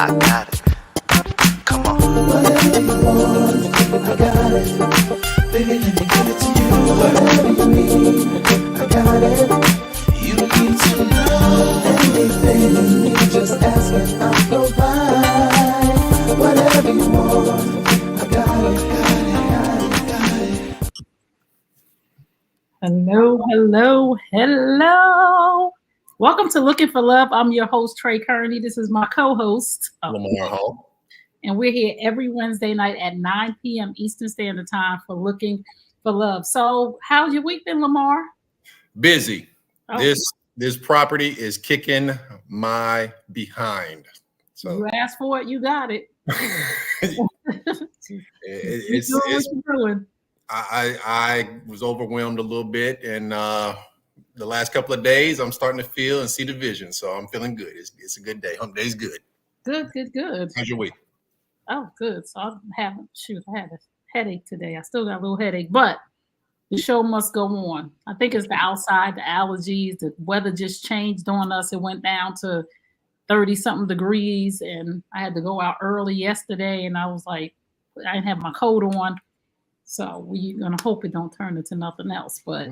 I got it. Come on. Whatever you want, I got it. Baby, let me give it to you. Whatever you need, I got it. You need to know anything. You just ask and I'll provide. Whatever you want, I got it, got it, got it, got it. Hello, hello, hello. Welcome to Looking for Love. I'm your host, Tray Kearney. This is my co-host, Lamar Hall. and we're here every Wednesday night at 9 p.m. Eastern Standard Time for Looking for Love. So how's your week been, Lamar? Busy. Oh. This property is kicking my behind. So You asked for it, you got it. it's what you're doing. I was overwhelmed a little bit, and the last couple of days I'm starting to feel and see the vision. So I'm feeling good. It's a good day. Hump day's good. Good. How's your week? Oh, good. So I had a headache today. I still got a little headache, but the show must go on. I think it's the outside, the allergies, the weather just changed on us. It went down to 30-something degrees, and I had to go out early yesterday, and I was like, I didn't have my coat on. So we're going to hope it don't turn into nothing else, but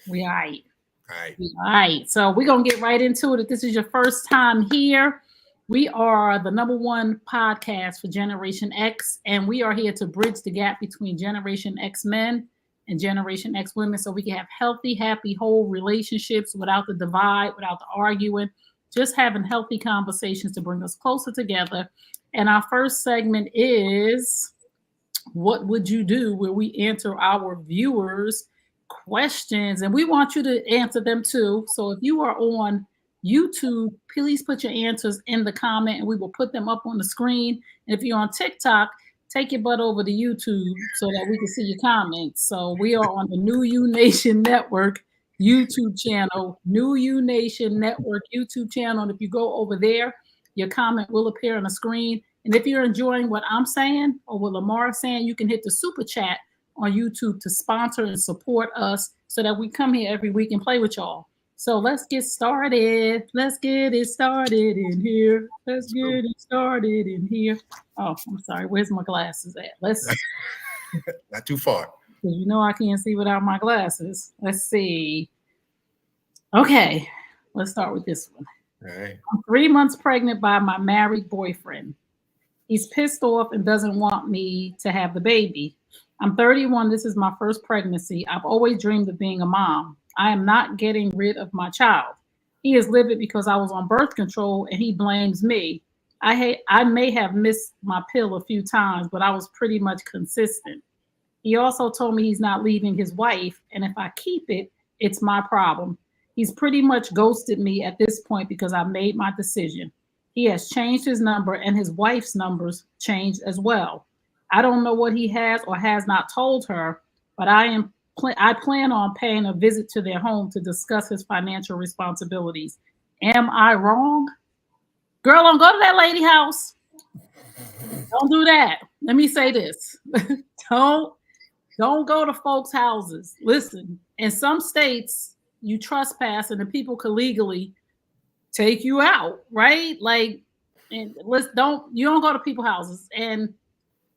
we all right. All right. So we're going to get right into it. If this is your first time here, we are the #1 podcast for Generation X, and we are here to bridge the gap between Generation X men and Generation X women so we can have healthy, happy, whole relationships without the divide, without the arguing, just having healthy conversations to bring us closer together. And our first segment is What Would You Do?, where we answer our viewers' questions, and we want you to answer them too. So if you are on YouTube, please put your answers in the comment and we will put them up on the screen. And if you're on TikTok, take your butt over to YouTube so that we can see your comments. So we are on the New You Nation Network YouTube channel, New You Nation Network YouTube channel. And if you go over there, your comment will appear on the screen. And if you're enjoying what I'm saying or what Lamar is saying, you can hit the super chat on YouTube to sponsor and support us so that we come here every week and play with y'all. So let's get started. Let's get it started in here. Let's get it started in here. Oh, I'm sorry. Where's my glasses at? Not too far. You know I can't see without my glasses. Let's see. Okay, let's start with this one. All right. I'm 3 months pregnant by my married boyfriend. He's pissed off and doesn't want me to have the baby. I'm 31. This is my first pregnancy. I've always dreamed of being a mom. I am not getting rid of my child. He is livid because I was on birth control and he blames me. I may have missed my pill a few times, but I was pretty much consistent. He also told me he's not leaving his wife, and if I keep it, it's my problem. He's pretty much ghosted me at this point because I made my decision. He has changed his number and his wife's numbers changed as well. I don't know what he has or has not told her, but I plan on paying a visit to their home to discuss his financial responsibilities. Am I wrong? Girl, don't go to that lady house. Don't do that. Let me say this. Don't go to folks' houses. Listen, in some states, you trespass and the people can legally take you out, right? Like, and you don't go to people's houses. And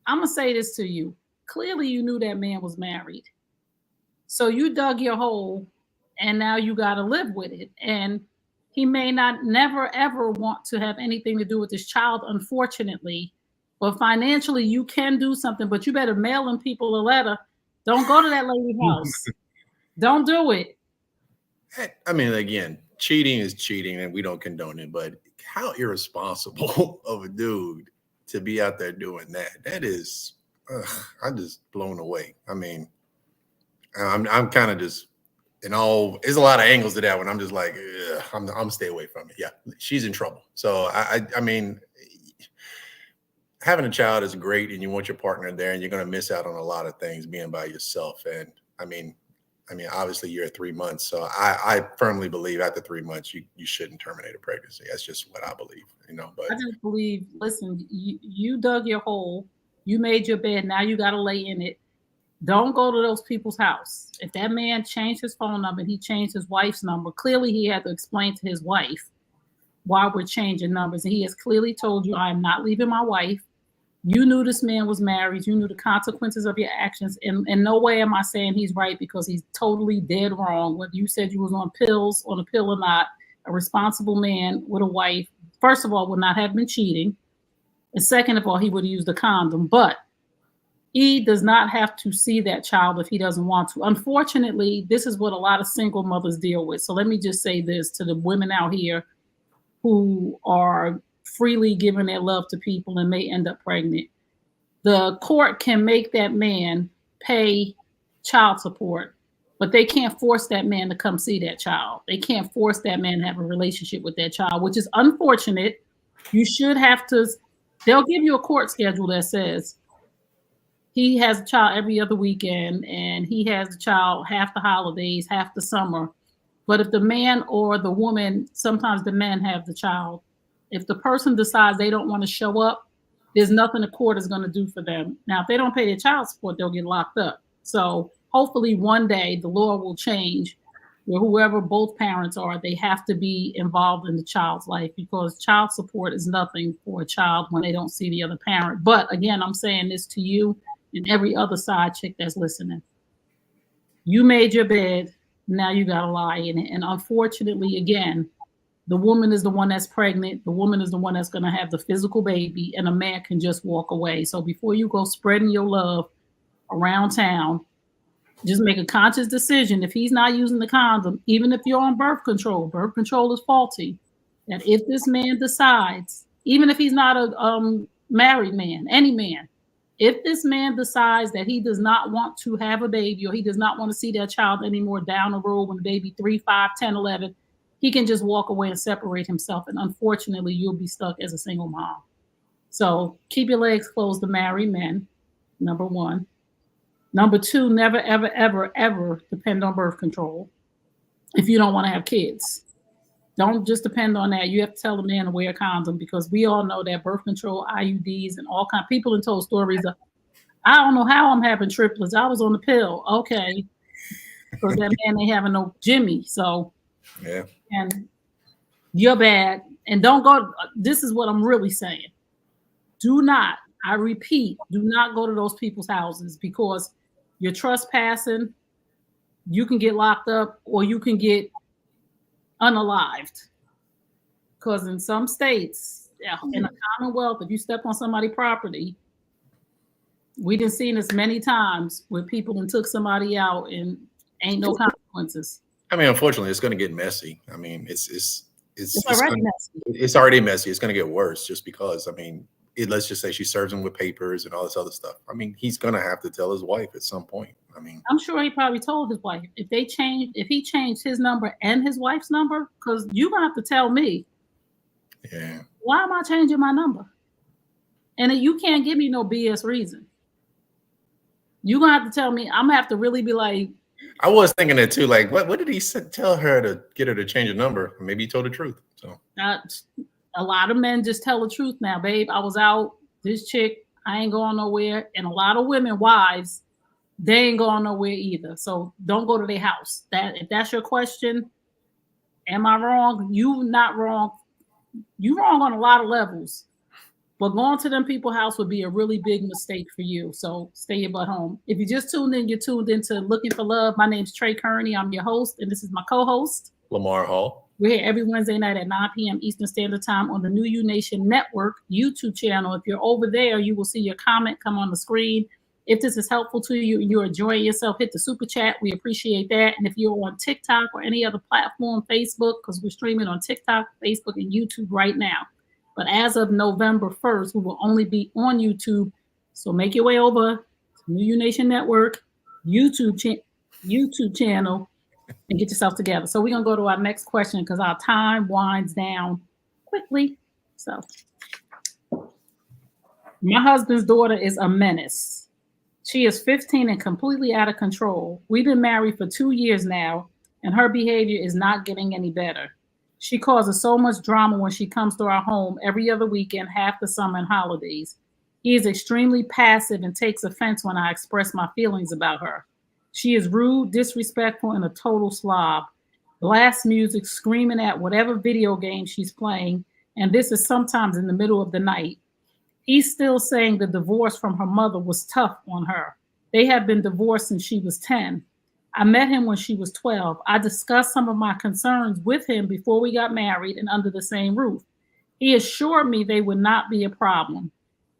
I'm gonna say this to you. Clearly, you knew that man was married. So you dug your hole and now you got to live with it. And he may never, ever want to have anything to do with this child, unfortunately. But financially, you can do something, but you better mail them people a letter. Don't go to that lady's house. Don't do it. I mean, again, cheating is cheating and we don't condone it, but how irresponsible of a dude to be out there doing that. That is, I'm just blown away. I mean, I'm kind of just there's a lot of angles to that one. I'm just like, I'm stay away from it. Yeah, she's in trouble. So I mean, having a child is great and you want your partner there and you're going to miss out on a lot of things being by yourself. And I mean, obviously you're at 3 months. So I firmly believe after 3 months, you shouldn't terminate a pregnancy. That's just what I believe, but I just believe, listen, you dug your hole, you made your bed. Now you got to lay in it. Don't go to those people's house. If that man changed his phone number and he changed his wife's number, clearly he had to explain to his wife why we're changing numbers. And he has clearly told you, I am not leaving my wife. You knew this man was married. You knew the consequences of your actions. And in no way am I saying he's right, because he's totally dead wrong. Whether you said you was on a pill or not, a responsible man with a wife, first of all, would not have been cheating. And second of all, he would have used a condom. But he does not have to see that child if he doesn't want to. Unfortunately, this is what a lot of single mothers deal with. So let me just say this to the women out here who are freely giving their love to people and may end up pregnant. The court can make that man pay child support, but they can't force that man to come see that child. They can't force that man to have a relationship with that child, which is unfortunate. You should have to, they'll give you a court schedule that says he has a child every other weekend and he has a child half the holidays, half the summer. But if the man or the woman, sometimes the men have the child, if the person decides they don't want to show up, there's nothing the court is going to do for them. Now, if they don't pay their child support, they'll get locked up. So hopefully one day the law will change where whoever both parents are, they have to be involved in the child's life, because child support is nothing for a child when they don't see the other parent. But again, I'm saying this to you and every other side chick that's listening. You made your bed, now you got to lie in it. And unfortunately, again, the woman is the one that's pregnant. The woman is the one that's going to have the physical baby, and a man can just walk away. So before you go spreading your love around town, just make a conscious decision. If he's not using the condom, even if you're on birth control is faulty, that if this man decides, even if he's not a married man, any man, if this man decides that he does not want to have a baby, or he does not want to see that child anymore down the road when the baby 3, 5, 10, 11, he can just walk away and separate himself. And unfortunately, you'll be stuck as a single mom. So keep your legs closed to married men, number one. Number two, never, ever, ever, ever depend on birth control if you don't want to have kids. Don't just depend on that. You have to tell the man to wear a condom, because we all know that birth control, IUDs, and all kinds of people have told stories of, I don't know how I'm having triplets. I was on the pill. Okay. Because that man ain't having no Jimmy. So, yeah. And you're bad. And don't go. This is what I'm really saying. Do not, I repeat, do not go to those people's houses, because you're trespassing. You can get locked up, or you can get unalived. Because in some states, in the Commonwealth, if you step on somebody's property, we done seen this many times where people done took somebody out and ain't no consequences. I mean, unfortunately, it's going to get messy. I mean, it's already messy. It's already messy. It's going to get worse, just because, I mean, let's just say she serves him with papers and all this other stuff. I mean, he's going to have to tell his wife at some point. I mean, I'm sure he probably told his wife. If he changed his number and his wife's number, because you're going to have to tell me, yeah, why am I changing my number? And you can't give me no BS reason. You're going to have to tell me. I'm going to have to really be like, I was thinking that too. Like, what did he tell her to get her to change a number? Maybe he told the truth. So a lot of men just tell the truth now, babe. I was out. This chick, I ain't going nowhere. And a lot of women, wives, they ain't going nowhere either. So don't go to their house. If that's your question, am I wrong? You not wrong. You wrong on a lot of levels. But going to them people's house would be a really big mistake for you. So stay your butt home. If you just tuned in, you're tuned into Looking for Love. My name's Tray Kearney. I'm your host, and this is my co-host, Lamar Hall. We're here every Wednesday night at 9 p.m. Eastern Standard Time on the New You Nation Network YouTube channel. If you're over there, you will see your comment come on the screen. If this is helpful to you and you're enjoying yourself, hit the super chat. We appreciate that. And if you're on TikTok or any other platform, Facebook, because we're streaming on TikTok, Facebook, and YouTube right now. But as of November 1st, we will only be on YouTube. So make your way over to New You Nation Network, YouTube channel, and get yourself together. So we're going to go to our next question because our time winds down quickly. So my husband's daughter is a menace. She is 15 and completely out of control. We've been married for 2 years now, and her behavior is not getting any better. She causes so much drama when she comes to our home every other weekend, half the summer and holidays. He is extremely passive and takes offense when I express my feelings about her. She is rude, disrespectful, and a total slob. blast music, screaming at whatever video game she's playing. And this is sometimes in the middle of the night. He's still saying the divorce from her mother was tough on her. They have been divorced since she was 10. I met him when she was 12. I discussed some of my concerns with him before we got married and under the same roof. He assured me they would not be a problem.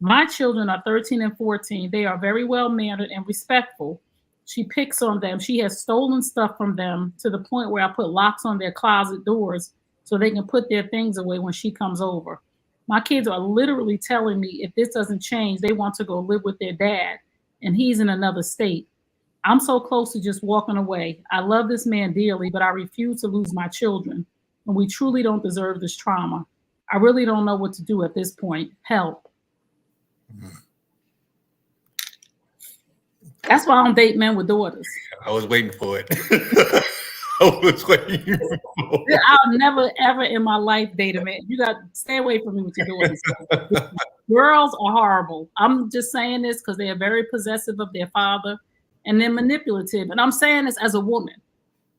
My children are 13 and 14. They are very well mannered and respectful. She picks on them. She has stolen stuff from them to the point where I put locks on their closet doors so they can put their things away when she comes over. My kids are literally telling me if this doesn't change, they want to go live with their dad, and he's in another state. I'm so close to just walking away. I love this man dearly, but I refuse to lose my children, and we truly don't deserve this trauma. I really don't know what to do at this point. Help. That's why I don't date men with daughters. I was waiting for it. I was waiting for it. I'll never, ever in my life date a man. You got to stay away from me with your daughters. Girls are horrible. I'm just saying this because they are very possessive of their father and they're manipulative. And I'm saying this as a woman.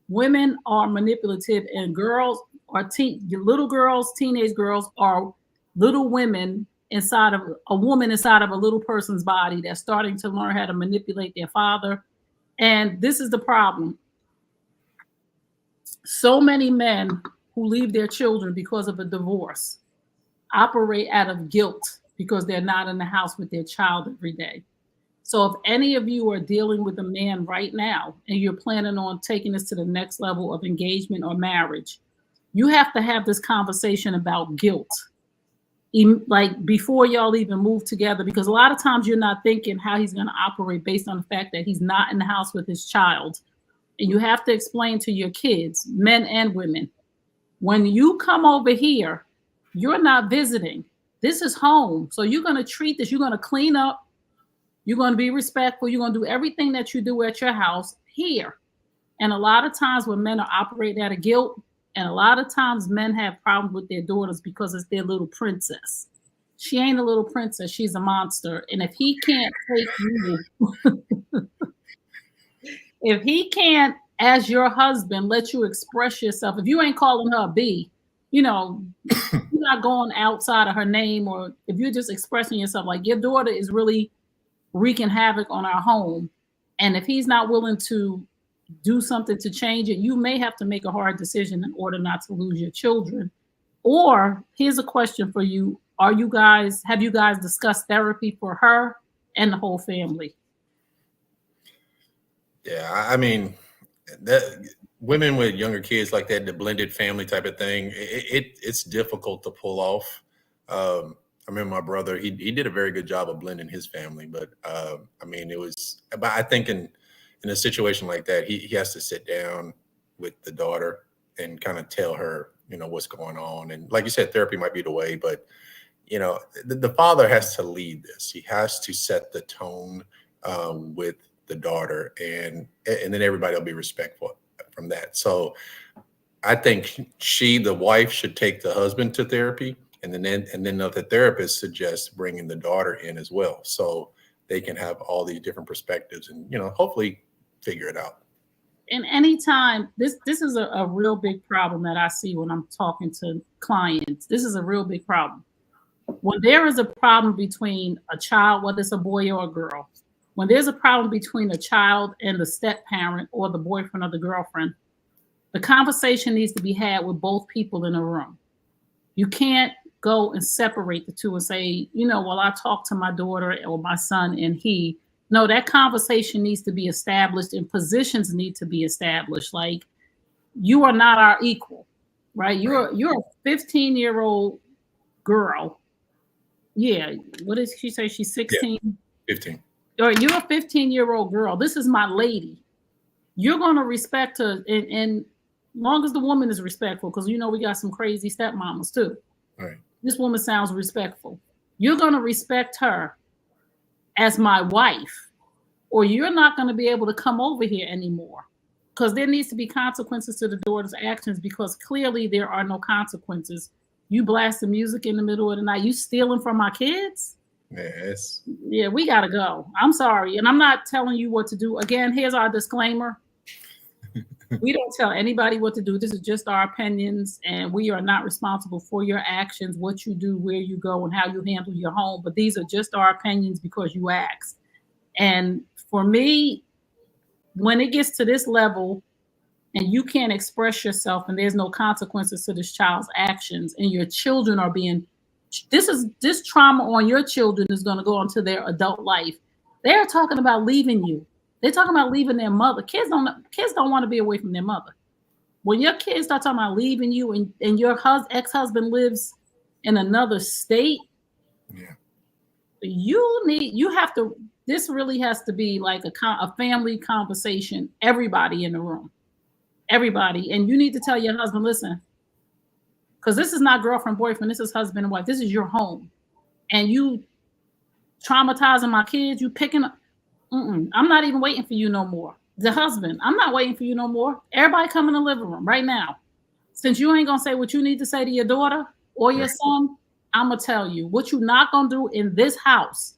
Women are manipulative, and girls are little girls, teenage girls are little women inside of a woman inside of a little person's body that's starting to learn how to manipulate their father. And this is the problem. So many men who leave their children because of a divorce operate out of guilt because they're not in the house with their child every day. So if any of you are dealing with a man right now and you're planning on taking this to the next level of engagement or marriage, you have to have this conversation about guilt. Like before y'all even move together, because a lot of times you're not thinking how he's going to operate based on the fact that he's not in the house with his child. And you have to explain to your kids, men and women, when you come over here, you're not visiting. This is home. So you're going to treat this, you're going to clean up, you're going to be respectful, you're going to do everything that you do at your house here. And a lot of times when men are operating out of guilt, and a lot of times men have problems with their daughters because it's their little princess. She ain't a little princess, she's a monster. And if he can't take you, if he can't, as your husband, let you express yourself, if you ain't calling her a B, you know, you're not going outside of her name, or if you're just expressing yourself, like your daughter is really wreaking havoc on our home. And if he's not willing to do something to change it, you may have to make a hard decision in order not to lose your children. Or here's a question for you. Have you guys discussed therapy for her and the whole family? Yeah, I mean, that women with younger kids like that, the blended family type of thing, it's difficult to pull off. I remember my brother, he did a very good job of blending his family, but I mean, but I think in a situation like that, he has to sit down with the daughter and kind of tell her, you know, what's going on. And like you said, therapy might be the way, but you know, the father has to lead this. He has to set the tone with the daughter, and then everybody will be respectful from that. So I think the wife should take the husband to therapy, and then the therapist suggests bringing the daughter in as well, so they can have all these different perspectives and, you know, hopefully figure it out. And anytime, this is a real big problem that I see when I'm talking to clients. This is a real big problem. When there is a problem between a child, whether it's a boy or a girl, when there's a problem between a child and the step parent or the boyfriend or the girlfriend, the conversation needs to be had with both people in the room. You can't go and separate the two and say, you know, well, I talked to my daughter or my son and he. No, that conversation needs to be established and positions need to be established. Like, you are not our equal, right? You're a 15-year-old girl. Yeah. What did she say? She's 16? Yeah, 15. Or you're a 15-year-old girl. This is my lady. You're going to respect her. And long as the woman is respectful, because, you know, we got some crazy stepmamas too. Right. This woman sounds respectful. You're going to respect her as my wife, or you're not going to be able to come over here anymore, because there needs to be consequences to the daughter's actions, because clearly there are no consequences. You blast the music in the middle of the night. You stealing from my kids? Yes. Yeah, we got to go. I'm sorry. And I'm not telling you what to do. Again, here's our disclaimer. We don't tell anybody what to do. This is just our opinions, and we are not responsible for your actions, what you do, where you go, and how you handle your home. But these are just our opinions because you asked. And for me, when it gets to this level and you can't express yourself and there's no consequences to this child's actions and your children are being, this trauma on your children is going to go into their adult life. They're talking about leaving you. They're talking about leaving their mother. Kids don't want to be away from their mother. When your kids start talking about leaving you and your ex-husband lives in another state, yeah, this really has to be like a family conversation, everybody in the room. Everybody. And you need to tell your husband, listen, because this is not girlfriend, boyfriend, this is husband and wife. This is your home. And you traumatizing my kids, you picking up. I'm not even waiting for you no more. The husband, I'm not waiting for you no more. Everybody come in the living room right now. Since you ain't gonna say what you need to say to your daughter or your son, I'm gonna tell you what you're not gonna do in this house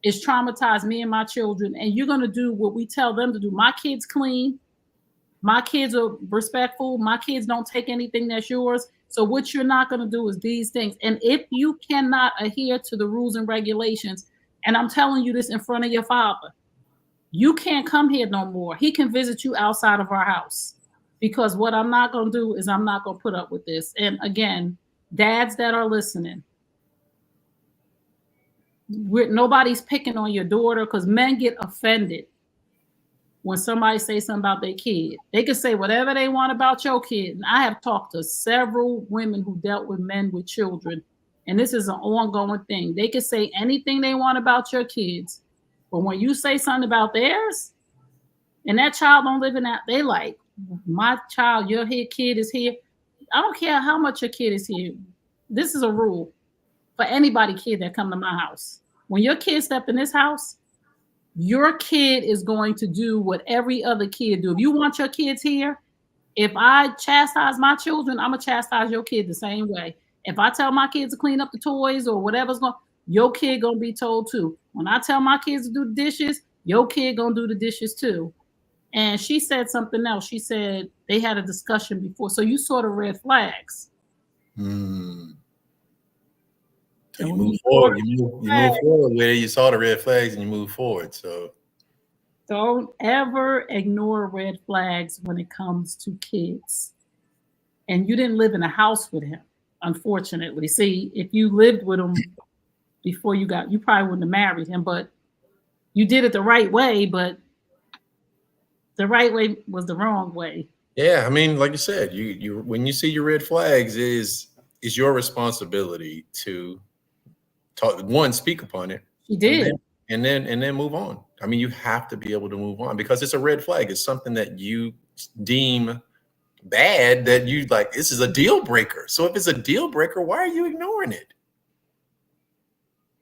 is traumatize me and my children, and you're gonna do what we tell them to do. My kids clean, my kids are respectful, my kids don't take anything that's yours. So what you're not gonna do is these things. And if you cannot adhere to the rules and regulations, and I'm telling you this in front of your father, you can't come here no more. He can visit you outside of our house, because what I'm not going to do is I'm not going to put up with this. And again, dads that are listening, nobody's picking on your daughter, because men get offended when somebody says something about their kid. They can say whatever they want about your kid. And I have talked to several women who dealt with men with children, and this is an ongoing thing. They can say anything they want about your kids. But when you say something about theirs, and that child don't live in that, they like, my child, your kid is here. I don't care how much your kid is here. This is a rule for anybody kid that come to my house. When your kid step in this house, your kid is going to do what every other kid do. If you want your kids here, if I chastise my children, I'm going to chastise your kid the same way. If I tell my kids to clean up the toys or whatever's going, your kid going to be told too. When I tell my kids to do the dishes, your kid going to do the dishes too. And she said something else. She said they had a discussion before. So you saw the red flags. So you move forward. You move forward where you saw the red flags and you move forward. So don't ever ignore red flags when it comes to kids. And you didn't live in a house with him, unfortunately. See, if you lived with him before you probably wouldn't have married him, but you did it the right way, but the right way was the wrong way. Yeah, I mean, like you said, you when you see your red flags, is your responsibility to speak upon it. He did. And then move on. I mean, you have to be able to move on, because it's a red flag. It's something that you deem bad, that you like, this is a deal breaker. So if it's a deal breaker, why are you ignoring it?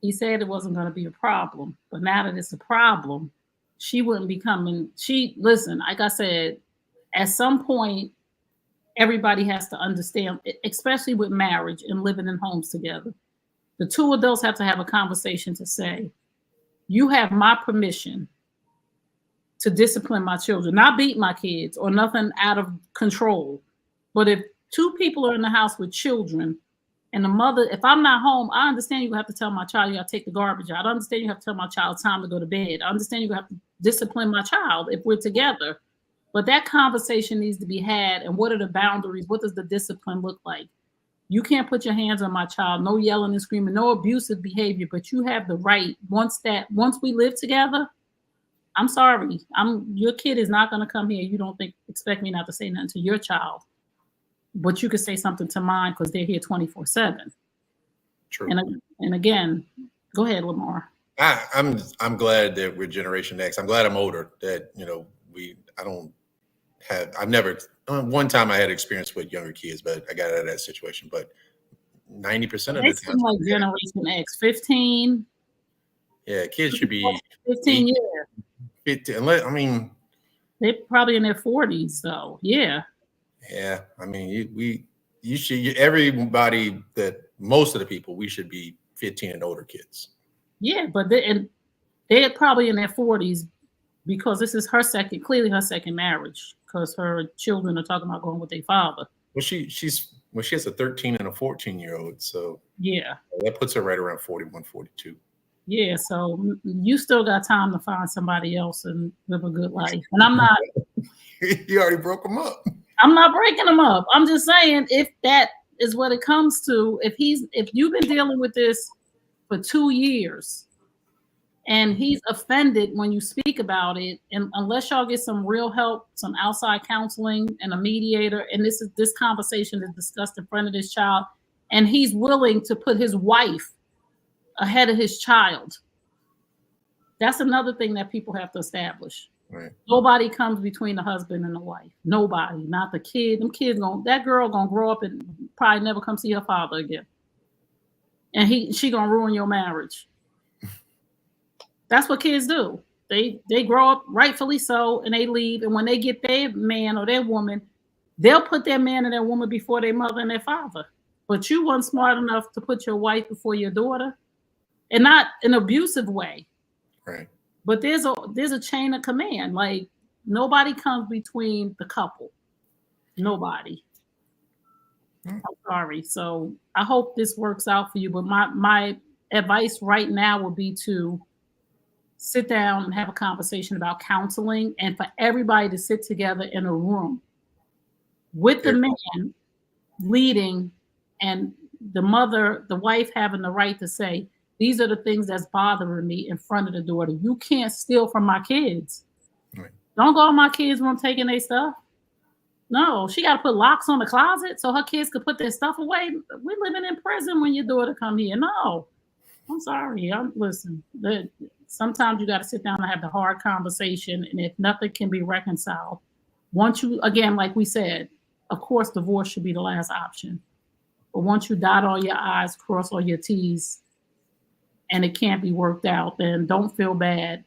He said it wasn't going to be a problem, but now that it's a problem, she wouldn't be coming. Listen, like I said, at some point, everybody has to understand, especially with marriage and living in homes together. The two adults have to have a conversation to say, you have my permission to discipline my children, not beat my kids or nothing out of control. But if two people are in the house with children, and the mother, if I'm not home, I understand you have to tell my child you got to take the garbage out. I understand you have to tell my child it's time to go to bed. I understand you have to discipline my child if we're together. But that conversation needs to be had. And what are the boundaries? What does the discipline look like? You can't put your hands on my child. No yelling and screaming, no abusive behavior. But you have the right, once we live together, I'm sorry. Your kid is not going to come here. You don't expect me not to say nothing to your child. But you could say something to mine because they're here 24/7. True. And again, go ahead, Lamar. I'm glad that we're Generation X. I'm glad I'm older. That I've never. One time I had experience with younger kids, but I got out of that situation. But 90% of the time, like Generation X, 15. Yeah, kids should be 15 years. 15. I mean, they're probably in their 40s, though. Yeah. Yeah, I mean, you should, everybody, that most of the people, we should be 15 and older kids. Yeah, but they're probably in their 40s because this is clearly her second marriage, because her children are talking about going with their father. Well, she has a 13 and a 14-year-old, so Yeah. that puts her right around 41, 42. Yeah, so you still got time to find somebody else and live a good life. And I'm not You already broke them up. I'm not breaking them up. I'm just saying, if that is what it comes to, if you've been dealing with this for 2 years and he's offended when you speak about it, and unless y'all get some real help, some outside counseling and a mediator, and this conversation is discussed in front of this child, and he's willing to put his wife ahead of his child, that's another thing that people have to establish. Right. Nobody comes between the husband and the wife. Nobody, not the kid. That girl gonna grow up and probably never come see her father again. And she gonna ruin your marriage. That's what kids do. They grow up, rightfully so, and they leave. And when they get their man or their woman, they'll put their man and their woman before their mother and their father. But you weren't smart enough to put your wife before your daughter, and not an abusive way. Right. But there's a chain of command. Like, nobody comes between the couple. Nobody. I'm sorry. So I hope this works out for you. But my advice right now would be to sit down and have a conversation about counseling, and for everybody to sit together in a room with the man leading, and the wife having the right to say, these are the things that's bothering me in front of the daughter. You can't steal from my kids. Right. Don't go in my kids' room taking their stuff. No, she got to put locks on the closet so her kids could put their stuff away. We're living in prison when your daughter come here. No, I'm sorry. Listen, sometimes you got to sit down and have the hard conversation. And if nothing can be reconciled, once you, again, like we said, of course, divorce should be the last option. But once you dot all your I's, cross all your T's, and it can't be worked out, then don't feel bad.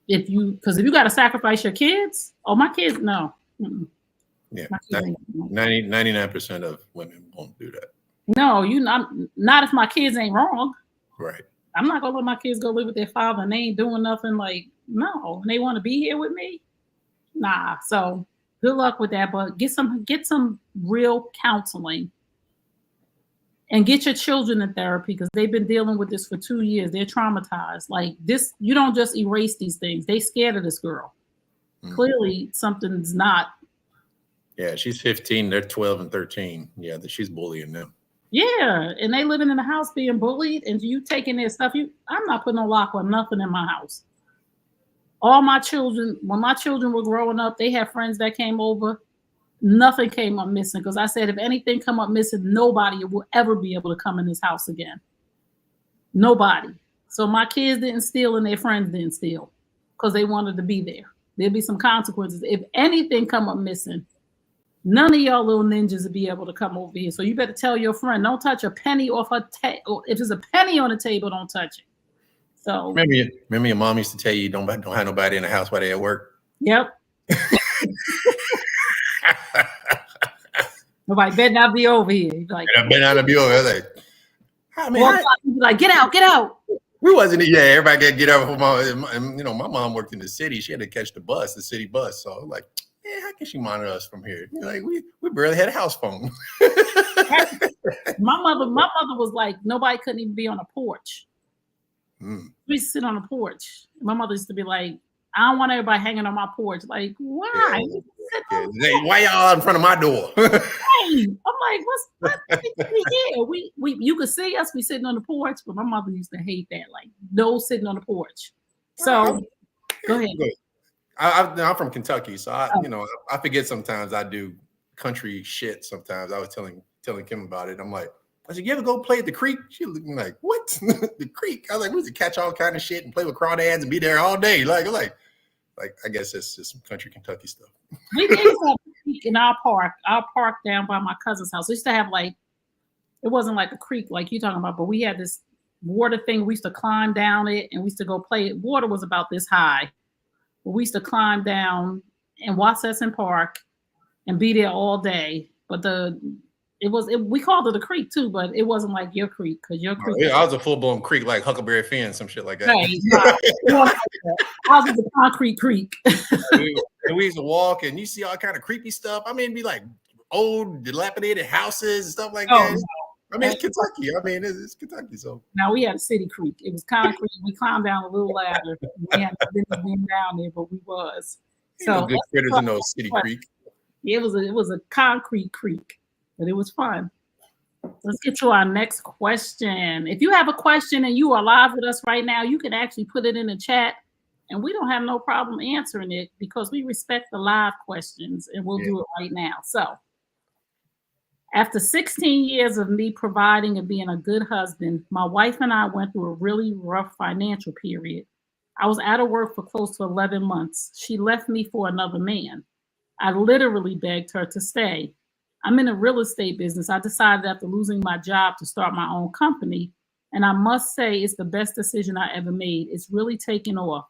Because if you got to sacrifice your kids, my kids, no. Mm-mm. Yeah, 99% of women won't do that. No, not if my kids ain't wrong. Right. I'm not gonna let my kids go live with their father and they ain't doing nothing. Like, no, and they want to be here with me. Nah. So good luck with that. But get some real counseling. And get your children in therapy, because they've been dealing with this for 2 years. They're traumatized. Like this, you don't just erase these things. They scared of this girl. Mm-hmm. Clearly, something's not. Yeah, she's 15. They're 12 and 13. Yeah, she's bullying them. Yeah, and they living in the house being bullied, and you taking their stuff. I'm not putting a lock on nothing in my house. All my children, when my children were growing up, they had friends that came over. Nothing came up missing, because I said, if anything come up missing, nobody will ever be able to come in this house again. Nobody. So my kids didn't steal and their friends didn't steal because they wanted to be there. There'd be some consequences. If anything come up missing, none of y'all little ninjas will be able to come over here. So you better tell your friend, don't touch a penny off her table. If there's a penny on the table, don't touch it. So remember your mom used to tell you, don't have nobody in the house while they at work? Yep. Nobody better not be over here. Like, better not be over here. Like, get out. We wasn't. Yeah, everybody got get out. My mom worked in the city. She had to catch the city bus. So I'm like, how can she monitor us from here? Like, we barely had a house phone. My mother was like, nobody couldn't even be on a porch. We used to sit on a porch. My mother used to be like, I don't want everybody hanging on my porch. Like, why? Yeah. Why y'all in front of my door? Hey, I'm like, what's here? You could see us. We sitting on the porch, but my mother used to hate that. Like, no sitting on the porch. So, go ahead. I'm from Kentucky, so I forget sometimes. I do country shit sometimes. I was telling Kim about it. I'm like, I said, you ever go play at the creek? She looked like, what? The creek? I was like, we used to catch all kind of shit and play with crawdads and be there all day. Like I guess that's just some country Kentucky stuff. We did have a creek in our park down by my cousin's house. We used to have it wasn't like a creek like you're talking about, but we had this water thing. We used to climb down it and we used to go play it. Water was about this high. We used to climb down in Wassesson Park and be there all day. But We called it a creek too, but it wasn't like your creek because your creek. Yeah, I was a full blown creek, like Huckleberry Finn, some shit like that. Right, it wasn't like that. I was a concrete creek. we used to walk, and you see all kind of creepy stuff. I mean, it'd be like old, dilapidated houses and stuff like that. No. I mean, it's Kentucky. I mean, it's Kentucky. So now we had a city creek. It was concrete. We climbed down a little ladder. We hadn't been down there, but we was. So good critters in those city creek. It was a concrete creek, but it was fun. Let's get to our next question. If you have a question and you are live with us right now, you can actually put it in the chat, and we don't have no problem answering it because we respect the live questions, and we'll do it right now. So, after 16 years of me providing and being a good husband, my wife and I went through a really rough financial period. I was out of work for close to 11 months. She left me for another man. I literally begged her to stay. I'm in a real estate business. I decided after losing my job to start my own company, and I must say it's the best decision I ever made. It's really taken off.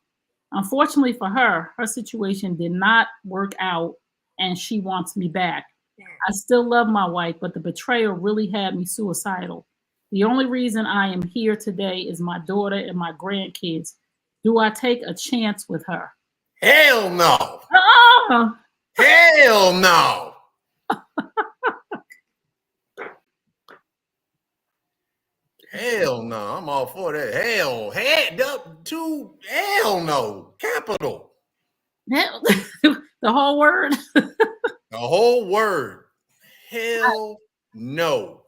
Unfortunately for her, her situation did not work out, and she wants me back. I still love my wife, but the betrayal really had me suicidal. The only reason I am here today is my daughter and my grandkids. Do I take a chance with her? Hell no. Oh! Hell no. Hell no. I'm all for that. Hell no. Capital. The whole word? The whole word. Hell no.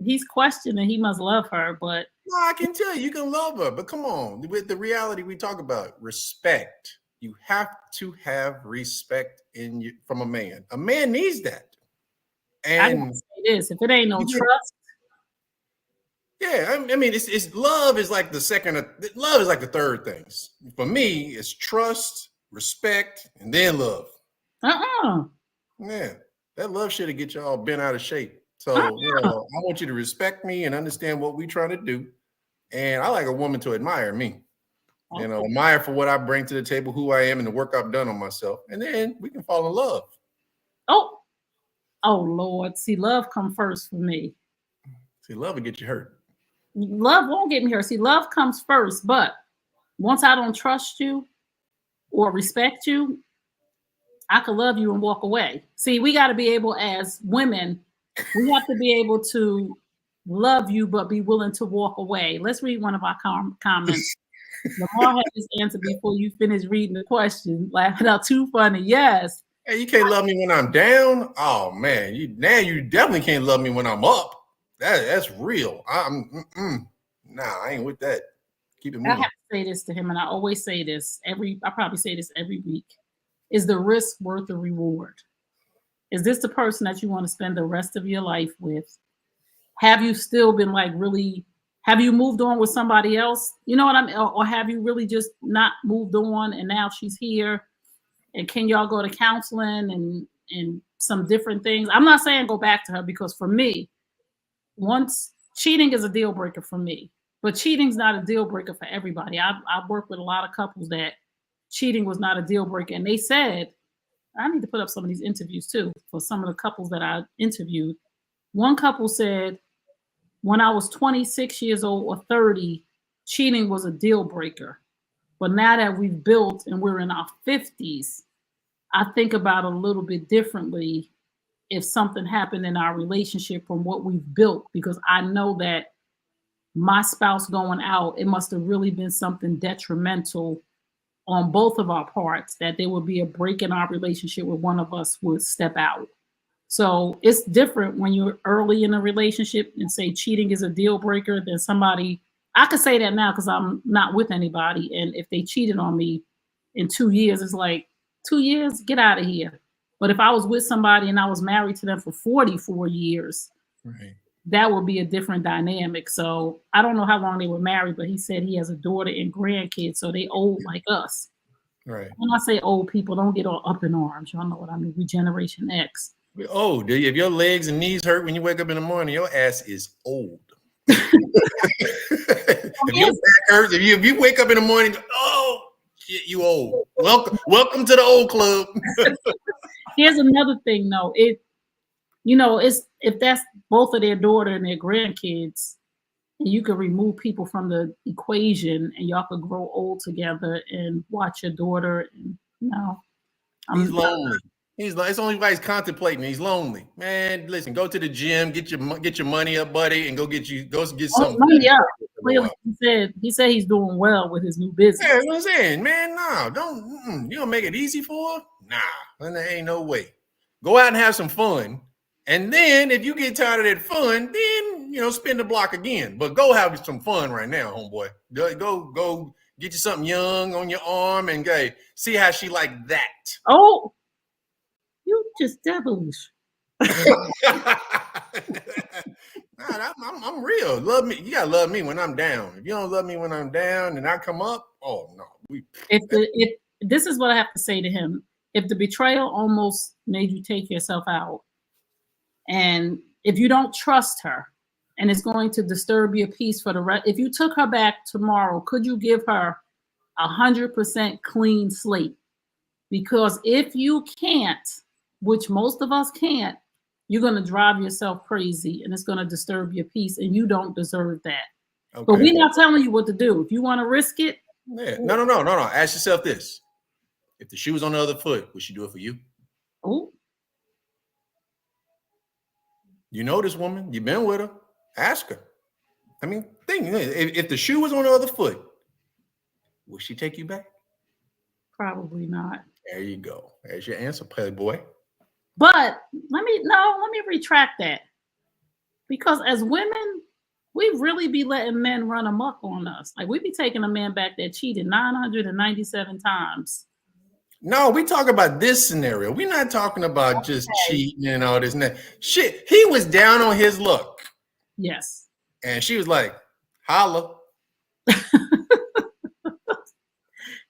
He's questioning. He must love her, but no, I can tell you can love her, but come on, with the reality we talk about, respect. You have to have respect in you from a man. A man needs that. And I say this: if it ain't no trust, yeah, I mean, it's love is like the love is like the third things. For me, it's trust, respect, and then love. Yeah, that love shit'll get you all bent out of shape. So I want you to respect me and understand what we're trying to do. And I like a woman to admire me. Okay. Admire for what I bring to the table, who I am, and the work I've done on myself. And then we can fall in love. Oh Lord. See, love come first for me. See, love will get you hurt. Love won't get me hurt. See, love comes first, but once I don't trust you or respect you, I could love you and walk away. See, we got to be able, as women, we have to be able to love you, but be willing to walk away. Let's read one of our comments. Lamar had this answer before you finish reading the question. Laughing out, too funny. Yes. Hey, you can't love me when I'm down. Oh man, you definitely can't love me when I'm up. That's real. Nah, I ain't with that. Keep it moving. I have to say this to him, and I always say this I probably say this every week. Is the risk worth the reward? Is this the person that you want to spend the rest of your life with? Have you still been have you moved on with somebody else? You know what I mean? Or have you really just not moved on and now she's here? And can y'all go to counseling and some different things? I'm not saying go back to her, because for me, once cheating is a deal breaker for me, but cheating's not a deal breaker for everybody. I've worked with a lot of couples that cheating was not a deal breaker. And they said, I need to put up some of these interviews too, for some of the couples that I interviewed. One couple said, when I was 26 years old or 30, cheating was a deal breaker. But now that we've built and we're in our 50s, I think about it a little bit differently if something happened in our relationship from what we've built, because I know that my spouse going out, it must have really been something detrimental on both of our parts, that there would be a break in our relationship where one of us would step out. So it's different when you're early in a relationship and say cheating is a deal breaker than somebody. I could say that now because I'm not with anybody. And if they cheated on me in 2 years, it's like 2 years, get out of here. But if I was with somebody and I was married to them for 44 years, right, that would be a different dynamic. So I don't know how long they were married, but he said he has a daughter and grandkids. So they old like us. Right. When I say old people, don't get all up in arms. Y'all know what I mean. We Generation X. Oh, do you? If your legs and knees hurt when you wake up in the morning, your ass is old. If your back hurts, if you wake up in the morning, oh shit, you old. Welcome to the old club. Here's another thing, though. you know, it's if that's both of their daughter and their grandkids, and you could remove people from the equation, and y'all could grow old together and watch your daughter. And you know, He's lonely. It's only why he's contemplating. He's lonely, man. Listen, go to the gym, get your money up, buddy, and go get something. Money up. Clearly, he said he's doing well with his new business. Yeah, that's what I'm saying, man. No, you don't make it easy for her. Nah, there ain't no way. Go out and have some fun, and then if you get tired of that fun, then spin the block again. But go have some fun right now, homeboy. Go get you something young on your arm and go see how she like that. Oh. You just devilish. Nah, I'm real. Love me. You gotta love me when I'm down. If you don't love me when I'm down and I come up, oh no. If this is what I have to say to him. If the betrayal almost made you take yourself out, and if you don't trust her, and it's going to disturb your peace for the rest, if you took her back tomorrow, could you give her 100% clean slate? Because if you can't, which most of us can't, you're going to drive yourself crazy and it's going to disturb your peace, and you don't deserve that. Okay. But we're not telling you what to do. If you want to risk it. Yeah. No. Ask yourself this. If the shoe was on the other foot, would she do it for you? Oh. You know this woman. You've been with her. Ask her. I mean, think, if the shoe was on the other foot, would she take you back? Probably not. There you go. There's your answer, Playboy. But let me retract that. Because as women, we really be letting men run amok on us. Like we be taking a man back that cheated 997 times. No, we talk about this scenario. We're not talking about just cheating and all this and that. Shit, he was down on his luck. Yes. And she was like, holla.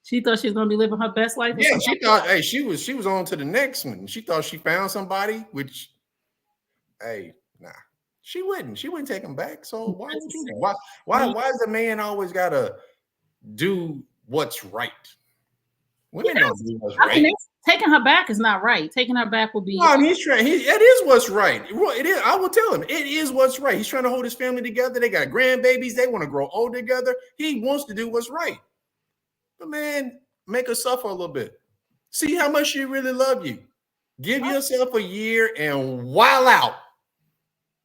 She thought she was going to be living her best life. Yeah, she thought, hey, she was on to the next one. She thought she found somebody, which, hey, nah, she wouldn't take him back. So why would you? Why is the man always gotta do what's right? Women don't do what's right. Mean, taking her back is not right. Taking her back would be. No, he's trying. It is what's right. It is. I will tell him it is what's right. He's trying to hold his family together. They got grandbabies. They want to grow old together. He wants to do what's right. But man, make her suffer a little bit. See how much she really love you. Give yourself a year and wild out.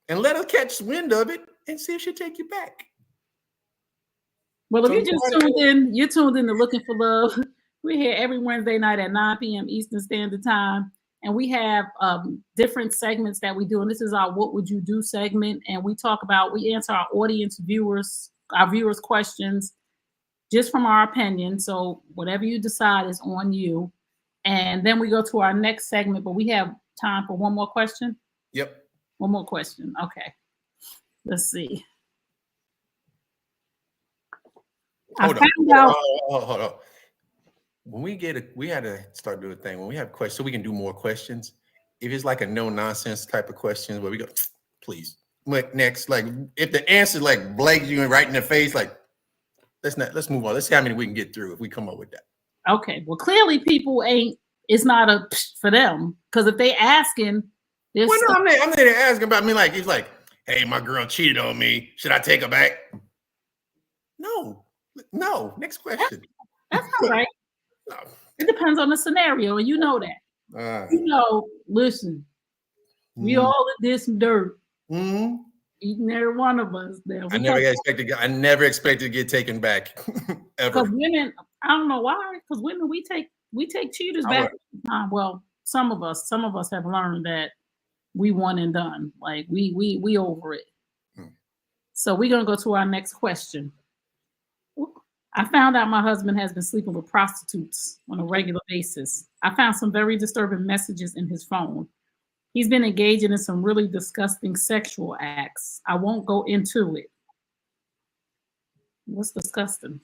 And let her catch wind of it and see if she'll take you back. Well, if you just you're tuned in to Looking for Love. We're here every Wednesday night at 9 p.m. Eastern Standard Time. And we have different segments that we do. And this is our What Would You Do segment. And we answer our viewers' questions just from our opinion. So whatever you decide is on you. And then we go to our next segment, but we have time for one more question. Yep. One more question. Okay. Let's see. Hold on. When we had to start doing a thing. When we have questions, so we can do more questions. If it's like a no nonsense type of questions where we go, please. Next, like if the answer like blanks you right in the face, like let's move on. Let's see how many we can get through if we come up with that. Okay. Well, clearly people it's not a for them, because if they asking. I'm not asking about me. Like, he's like, hey, my girl cheated on me. Should I take her back? No. Next question. That's all right. No. It depends on the scenario, and you know that. Listen, we all in this dirt. Mm-hmm. Each and every one of us. There. I never expected to get taken back. Ever. Because women, I don't know why. Because women, we take cheaters back. Well, some of us have learned that. We one and done. Like we over it. So we're gonna go to our next question. I found out my husband has been sleeping with prostitutes on a regular basis. I found some very disturbing messages in his phone. He's been engaging in some really disgusting sexual acts. I won't go into it. What's disgusting?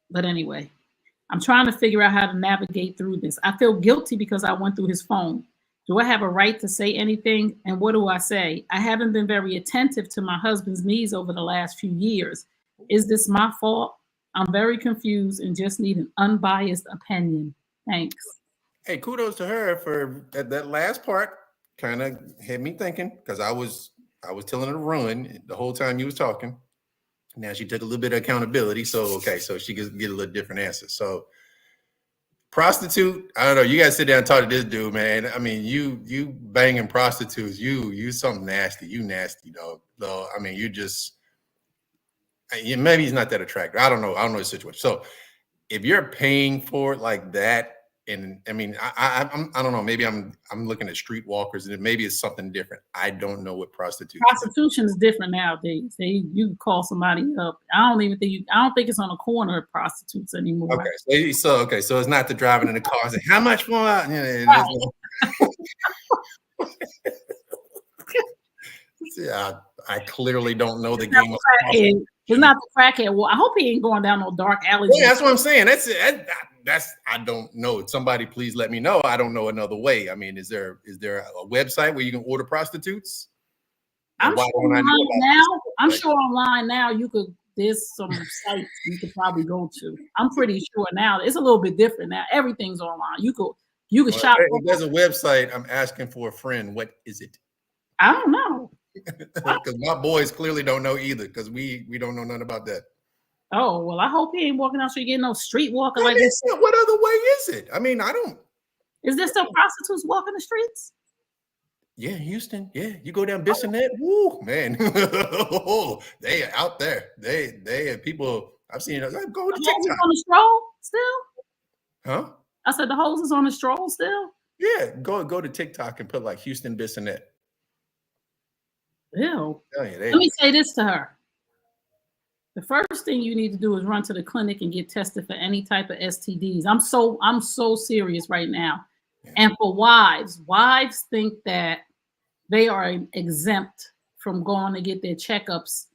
But anyway, I'm trying to figure out how to navigate through this. I feel guilty because I went through his phone. Do I have a right to say anything? And what do I say? I haven't been very attentive to my husband's needs over the last few years. Is this my fault? I'm very confused and just need an unbiased opinion. Thanks. Hey, kudos to her for that last part. kind of had me thinking because I was telling her to run the whole time you was talking. Now she took a little bit of accountability. So okay, so she could get a little different answer. So prostitute, I don't know. You gotta sit down and talk to this dude, man. I mean, you banging prostitutes, you something nasty. You nasty, dog. So I mean, you just maybe he's not that attractive. I don't know. I don't know the situation. So if you're paying for it like that, and I mean, I don't know. Maybe I'm looking at streetwalkers, and maybe it's something different. I don't know what prostitution. Prostitution is different nowadays. You can call somebody up. I don't think it's on a corner of prostitutes anymore. Okay, so it's not the driving in the car and saying, how much more? Yeah, I clearly don't know the game of crackhead. It's not the crackhead. Well, I hope he ain't going down no dark alley. Yeah, that's what I'm saying. That's I don't know. Somebody please let me know. I don't know another way. I mean, is there a website where you can order prostitutes? I'm sure online now there's some sites you could probably go to. I'm pretty sure now it's a little bit different now. Everything's online. You could shop. If there's a website, I'm asking for a friend. What is it? I don't know. Because my boys clearly don't know either, because we don't know nothing about that. Oh, well, I hope he ain't walking out street getting no street walker like this. What other way is it? I mean, I don't. Is there still prostitutes walking the streets? Yeah, Houston. Yeah, you go down Bissonnette. Woo, man. They are out there. They have people. I've seen it. Go to TikTok. On the stroll still? Huh? I said the hose is on the stroll still? Yeah, go to TikTok and put like Houston Bissonnette. Ew. Let me say this to her. The first thing you need to do is run to the clinic and get tested for any type of STDs. I'm so serious right now. Yeah. And for wives think that they are exempt from going to get their checkups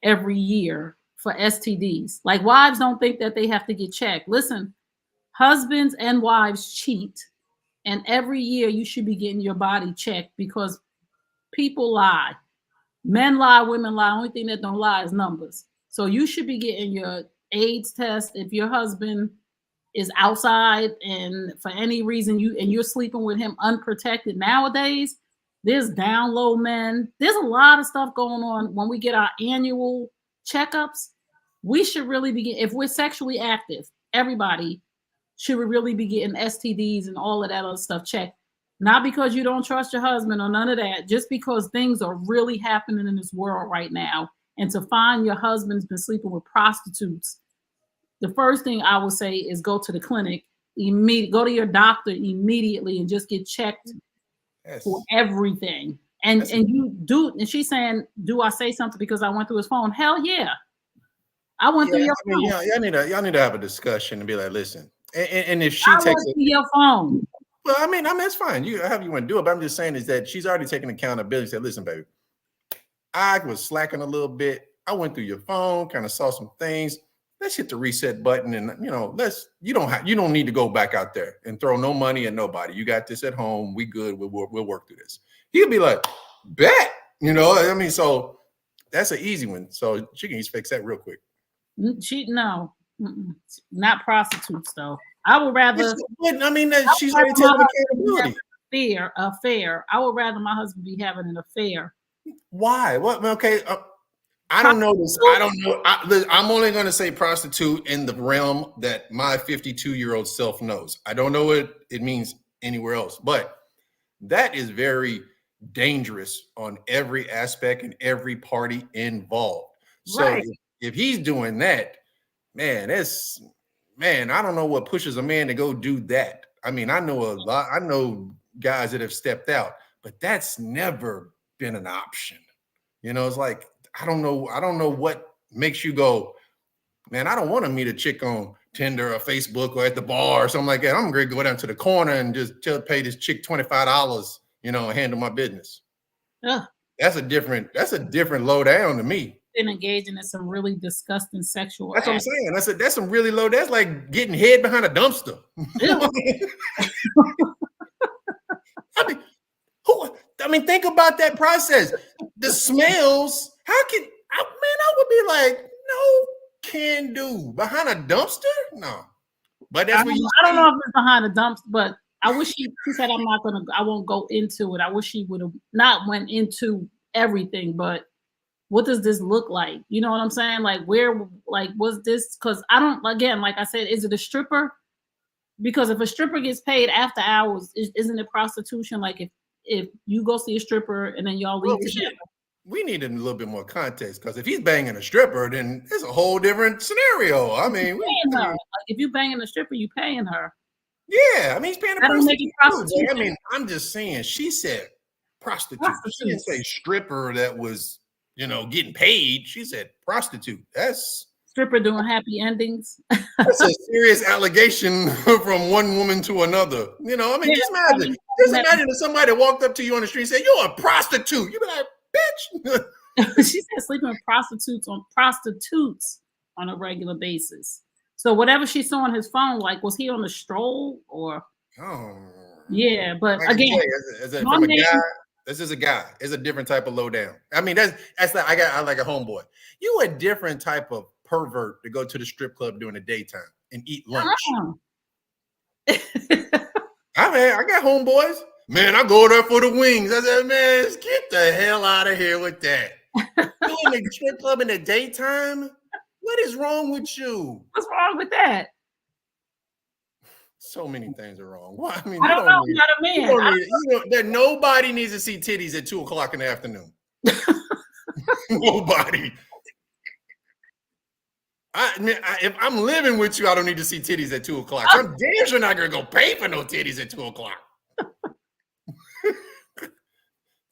every year for STDs. Like, wives don't think that they have to get checked. Listen, husbands and wives cheat, and every year you should be getting your body checked because people lie. Men lie, women lie. Only thing that don't lie is numbers. So you should be getting your AIDS test if your husband is outside and for any reason you're sleeping with him unprotected. Nowadays, there's down low men. There's a lot of stuff going on. When we get our annual checkups, we should really be if we're sexually active, everybody should really be getting STDs and all of that other stuff checked. Not because you don't trust your husband or none of that, just because things are really happening in this world right now. And to find your husband's been sleeping with prostitutes, the first thing I would say is go to the clinic, go to your doctor immediately and just get checked for everything. And you do, and she's saying, do I say something because I went through his phone? Hell yeah. I went through your phone. Y'all need to have a discussion and be like, listen, and if she takes your phone. Well, I mean, that's fine. However you want to do it. But I'm just saying is that she's already taken accountability. Said, listen, baby, I was slacking a little bit. I went through your phone, kind of saw some things. Let's hit the reset button, and you don't need to go back out there and throw no money at nobody. You got this at home. We good. We'll work through this. He'll be like, bet. I mean, so that's an easy one. So she can just fix that real quick. Not prostitutes though. I would rather. I mean, she's already taking accountability. Affair. I would rather my husband be having an affair. Why? What? Okay. I don't know this. I don't know. I'm only going to say prostitute in the realm that my 52-year-old self knows. I don't know what it means anywhere else, but that is very dangerous on every aspect and every party involved. So right. if he's doing that, man, I don't know what pushes a man to go do that. I mean, I know a lot. I know guys that have stepped out, but that's never been an option. It's like, I don't know what makes you go, man, I don't want to meet a chick on Tinder or Facebook or at the bar or something like that. I'm going to go down to the corner and just pay this chick $25, and handle my business. That's a different low down to me. Been engaging in some really disgusting sexual That's acts. What I'm saying. That's some really low. That's like getting head behind a dumpster. I mean, think about that process. The smells. I would be like, no can do. Behind a dumpster? No. But that's what I don't know if it's behind a dumpster, but I wish she said I won't go into it. I wish she would have not went into everything, but what does this look like? You know what I'm saying? Like where like was this because I don't again, like I said, is it a stripper? Because if a stripper gets paid after hours, isn't it prostitution? Like if you go see a stripper and then y'all Well, leave together. we need a little bit more context because if he's banging a stripper, then it's a whole different scenario. I mean, Paying her. Like if you banging a stripper, you paying her. yeah, I mean, he's paying a That don't make it prostitute. prostitution. I mean, I'm just saying, she said prostitute. She didn't say stripper that was, getting paid. She said prostitute. That's Stripper doing happy endings. That's a serious allegation from one woman to another. I mean, just imagine if somebody walked up to you on the street and said, "You're a prostitute." You'd be like, "Bitch." She said sleeping with prostitutes on a regular basis. So whatever she saw on his phone, like was he on a stroll or? Oh, yeah, but like again, from a guy. This is a guy. It's a different type of lowdown. I mean, that's like I like a homeboy. You a different type of pervert to go to the strip club during the daytime and eat lunch. I got homeboys. Man, I go there for the wings. I said, man, get the hell out of here with that. You in the strip club in the daytime? What is wrong with you? What's wrong with that? So many things are wrong. Well, I mean, I don't know. I'm not a man. That nobody needs to see titties at 2:00 in the afternoon. Nobody. If I'm living with you, I don't need to see titties at 2:00. I'm damn sure not gonna go pay for no titties at 2:00.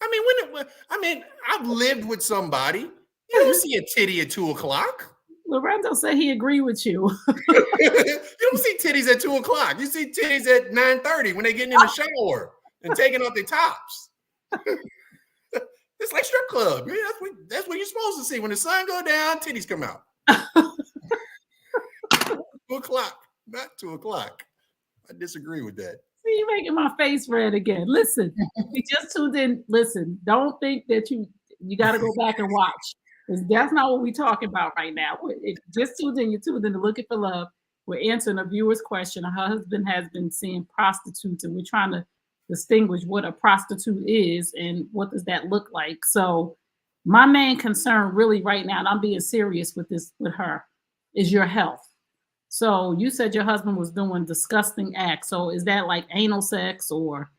I mean, I've lived with somebody. You don't see a titty at 2:00. Lorenzo said he agreed with you. You don't see titties at 2:00. You see titties at 9:30 when they're getting in the shower and taking off their tops. It's like strip club. Yeah, that's what you're supposed to see. When the sun go down, titties come out. 2:00, not 2:00. I disagree with that. See, you're making my face red again. Listen, you just tuned in. Listen, don't think that you got to go back and watch. That's not what we're talking about right now. If just tuned in, you're tuned in to Looking for Love. We're answering a viewer's question. Her husband has been seeing prostitutes, and we're trying to distinguish what a prostitute is and what does that look like. So my main concern really right now, and I'm being serious with her, is your health. So you said your husband was doing disgusting acts. So is that like anal sex or,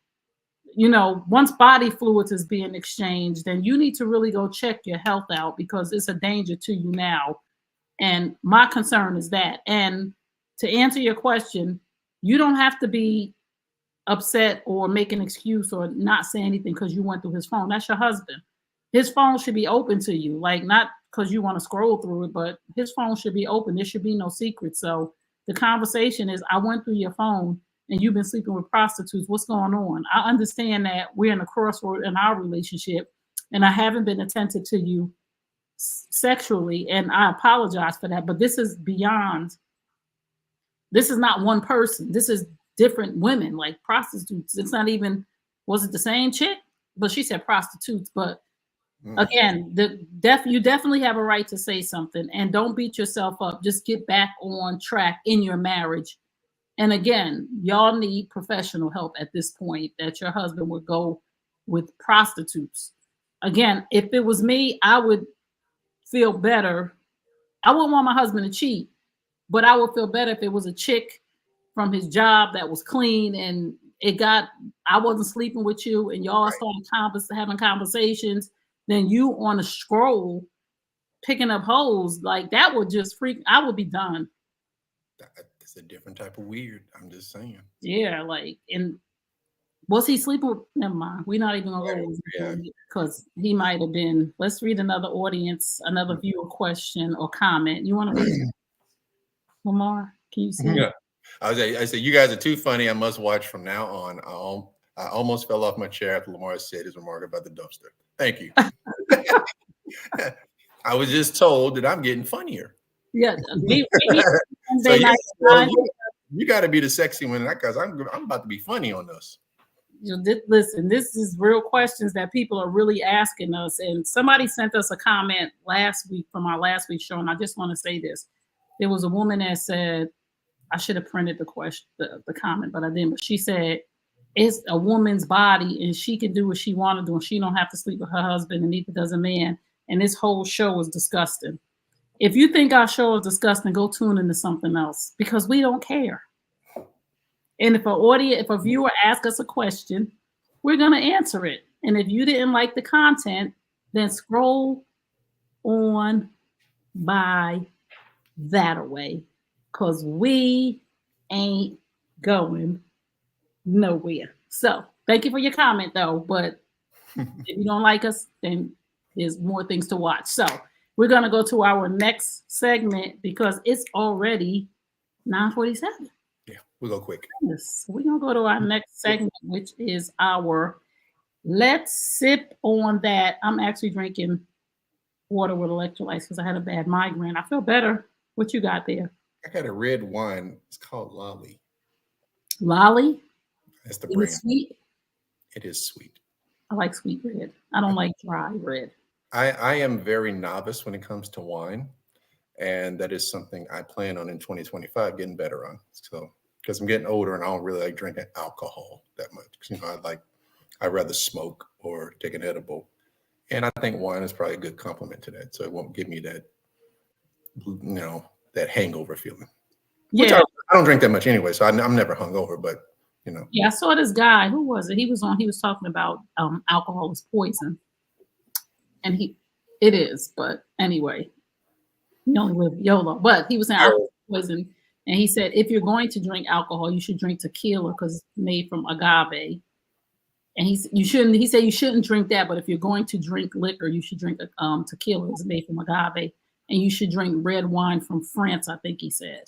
once body fluids is being exchanged, then you need to really go check your health out because it's a danger to you now. And my concern is that. And to answer your question, you don't have to be upset or make an excuse or not say anything because you went through his phone. That's your husband. His phone should be open to you, like not because you want to scroll through it, but his phone should be open. There should be no secret. So the conversation is, I went through your phone and you've been sleeping with prostitutes. What's going on? I understand that we're in a crossroad in our relationship and I haven't been attentive to you sexually. And I apologize for that, but this is beyond, this is not one person. This is different women, like prostitutes. It's not even, was it the same chick? But she said prostitutes, but again, you definitely have a right to say something and don't beat yourself up. Just get back on track in your marriage. And again, y'all need professional help at this point that your husband would go with prostitutes. Again, if it was me, I would feel better. I wouldn't want my husband to cheat, but I would feel better if it was a chick from his job that was clean and I wasn't sleeping with you and y'all started having conversations. Then you on a scroll picking up hoes, like that would just I would be done. It's a different type of weird. I'm just saying. Yeah, like, and was he sleeping with, never mind. We're not even gonna go because he might have been. Let's read another viewer question or comment. You want to read Lamar? Can you see? Yeah. I said, you guys are too funny. I must watch from now on. I almost fell off my chair after Lamar said his remark about the dumpster. Thank you. I was just told that I'm getting funnier. Yeah. So you got to be the sexy one because I'm about to be funny on this. Listen, this is real questions that people are really asking us. And somebody sent us a comment last week from our last week's show. And I just want to say this. There was a woman that said, I should have printed the question, the comment, but I didn't. But she said, it's a woman's body and she can do what she want to do and she don't have to sleep with her husband and neither does a man. And this whole show is disgusting. If you think our show is disgusting, go tune into something else because we don't care. And if a viewer asks us a question, we're going to answer it. And if you didn't like the content, then scroll on by that away because we ain't going nowhere. So thank you for your comment though. But if you don't like us, then there's more things to watch. So we're going to go to our next segment because it's already 9:47. Yeah, we'll go quick. Yes, we're going to go to our next segment, which is our Let's Sip on That. I'm actually drinking water with electrolytes because I had a bad migraine. I feel better. What you got there? I got a red wine. It's called Lolly. Lolly? That's the Is brand. it sweet? It is sweet. I like sweet red. I don't like dry red. I am very novice when it comes to wine. And that is something I plan on in 2025 getting better on. So, because I'm getting older and I don't really like drinking alcohol that much. You know, I'd rather smoke or take an edible. And I think wine is probably a good complement to that. So it won't give me that, you know, that hangover feeling. Which Yeah. I don't drink that much anyway. So I'm never hungover, but you know. Yeah, I saw this guy. Who was it? He was talking about alcohol is poison. And it is, but anyway. You only live YOLO. But he was saying alcohol poison. And he said, if you're going to drink alcohol, you should drink tequila because it's made from agave. And he said you shouldn't drink that, but if you're going to drink liquor, you should drink tequila. It's made from agave. And you should drink red wine from France, I think he said.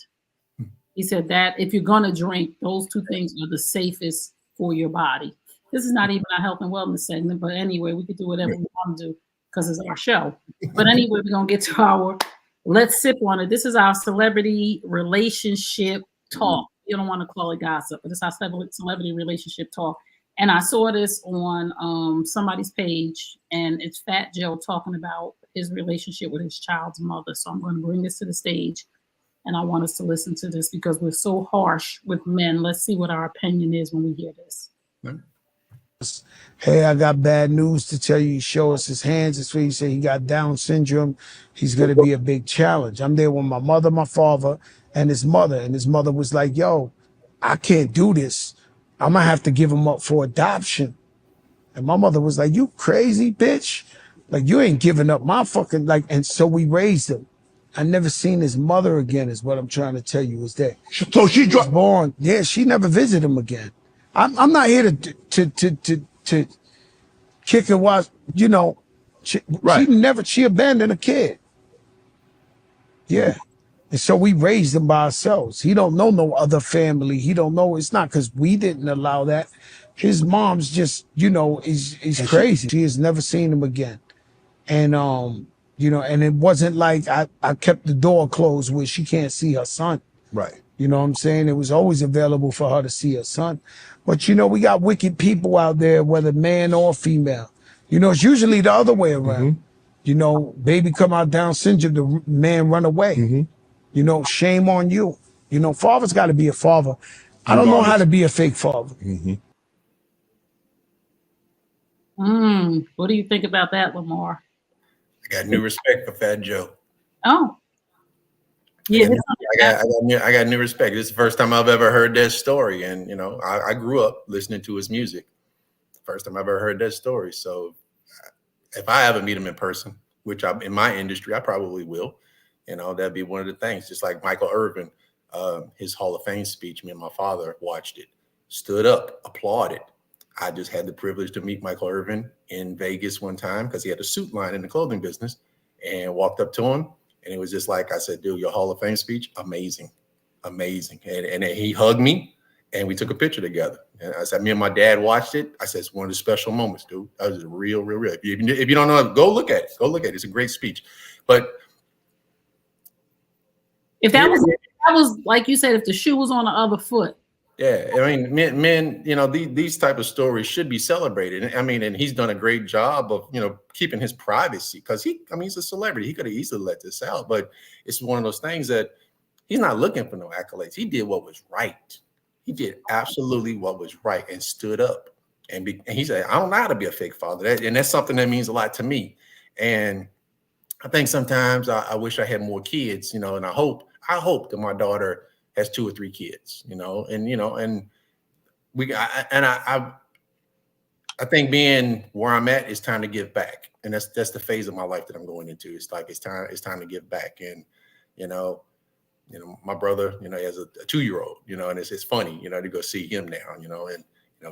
He said that if you're going to drink, those two things are the safest for your body. This is not even a health and wellness segment, but anyway, we could do whatever we want to do because it's our show. But anyway, we're going to get to our Let's Sip on It. This is our celebrity relationship talk. You don't want to call it gossip, but it's our celebrity relationship talk. And I saw this on somebody's page, and it's Fat Joe talking about his relationship with his child's mother. So I'm going to bring this to the stage, and I want us to listen to this because we're so harsh with men. Let's see what our opinion is when we hear this. Hey, I got bad news to tell you. He showed us his hands. It's what he said. He got Down syndrome. He's going to be a big challenge. I'm there with my mother, my father, and his mother. And his mother was like, yo, I can't do this. I'm going to have to give him up for adoption. And my mother was like, you crazy, bitch? Like, you ain't giving up my fucking, like, and so we raised him. I never seen his mother again is what I'm trying to tell you is that. So she was born. Yeah, she never visited him again. I'm not here to kick her while, you know, she abandoned a kid. Yeah. And so we raised him by ourselves. He don't know no other family. He don't know. It's not because we didn't allow that. His mom's just, you know, is crazy. She has never seen him again. And, you know, and it wasn't like I kept the door closed where she can't see her son. Right. You know what I'm saying? It was always available for her to see her son. But, you know, we got wicked people out there, whether man or female. You know, it's usually the other way around. Mm-hmm. You know, baby come out Down syndrome, the man run away. Mm-hmm. You know, shame on you. You know, father's got to be a father. I don't know how to be a fake father. Mm-hmm. What do you think about that, Lamar? I got new respect for Fat Joe. Oh. Yeah, I got new respect. This is the first time I've ever heard that story. And, you know, I grew up listening to his music. First time I've ever heard that story. So if I ever meet him in person, which in my industry, I probably will, you know, that'd be one of the things. Just like Michael Irvin, his Hall of Fame speech, me and my father watched it, stood up, applauded. I just had the privilege to meet Michael Irvin in Vegas one time because he had a suit line in the clothing business and walked up to him. And it was just like, I said, dude, your Hall of Fame speech, amazing, amazing. And he hugged me and we took a picture together. And I said, me and my dad watched it. I said, it's one of the special moments, dude. That was real, real, real. If you don't know, go look at it. Go look at it. It's a great speech. But if that was like you said, if the shoe was on the other foot. Yeah, I mean, men, you know, these type of stories should be celebrated. I mean, and he's done a great job of, you know, keeping his privacy because he's a celebrity. He could have easily let this out, but it's one of those things that he's not looking for no accolades. He did what was right. He did absolutely what was right and stood up. And he said, I don't know how to be a fake father. And that's something that means a lot to me. And I think sometimes I wish I had more kids, and I hope that my daughter has 2 or 3 kids, and I think being where I'm at, it's time to give back. And that's the phase of my life that I'm going into. It's like, it's time to give back. And, my brother, he has a 2-year-old, and it's funny, to go see him now, and,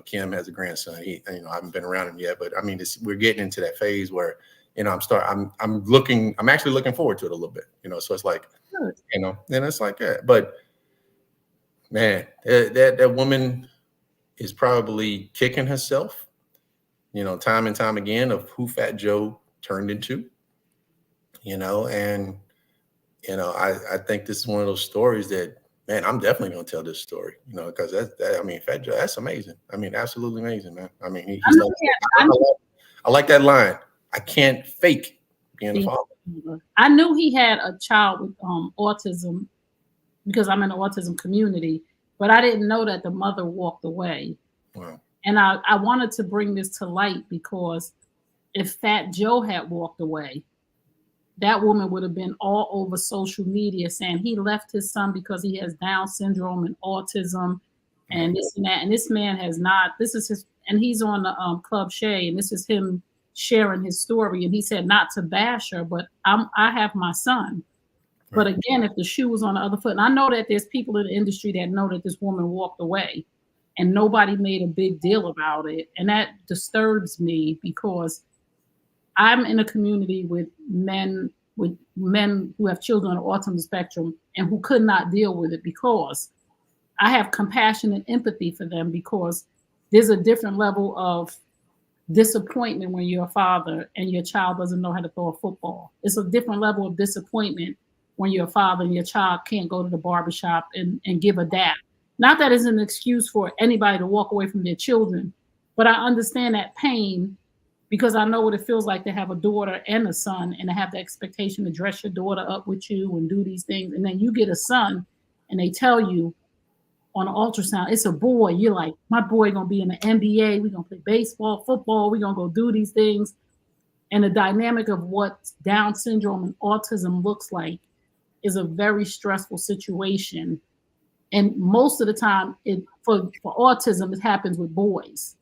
Kim has a grandson. He, I haven't been around him yet, but I mean, we're getting into that phase where, I'm actually looking forward to it a little bit, so it's like, and it's like that. But man, that woman is probably kicking herself, time and time again, of who Fat Joe turned into, and, I think this is one of those stories that, man, I'm definitely going to tell this story, because Fat Joe, that's amazing. I mean, absolutely amazing, man. I mean, he's I like that line. I can't fake being a father. I knew he had a child with autism because I'm in the autism community, but I didn't know that the mother walked away. Wow. And I wanted to bring this to light because if Fat Joe had walked away, that woman would have been all over social media saying he left his son because he has Down syndrome and autism and this and that. And this man has not. This is his, and he's on the Club Shay, and this is him sharing his story. And he said not to bash her, but I have my son. Right. But again, if the shoe was on the other foot, and I know that there's people in the industry that know that this woman walked away and nobody made a big deal about it. And that disturbs me because I'm in a community with men who have children on the autism spectrum and who could not deal with it because I have compassion and empathy for them because there's a different level of disappointment when you're a father and your child doesn't know how to throw a football. It's a different level of disappointment when you're a father and your child can't go to the barbershop and give a dap. Not that it's an excuse for anybody to walk away from their children, but I understand that pain because I know what it feels like to have a daughter and a son and to have the expectation to dress your daughter up with you and do these things. And then you get a son and they tell you on an ultrasound, it's a boy. You're like, my boy gonna be in the NBA. We're gonna play baseball, football. We're gonna go do these things. And the dynamic of what Down syndrome and autism looks like is a very stressful situation. And most of the time, for autism, it happens with boys.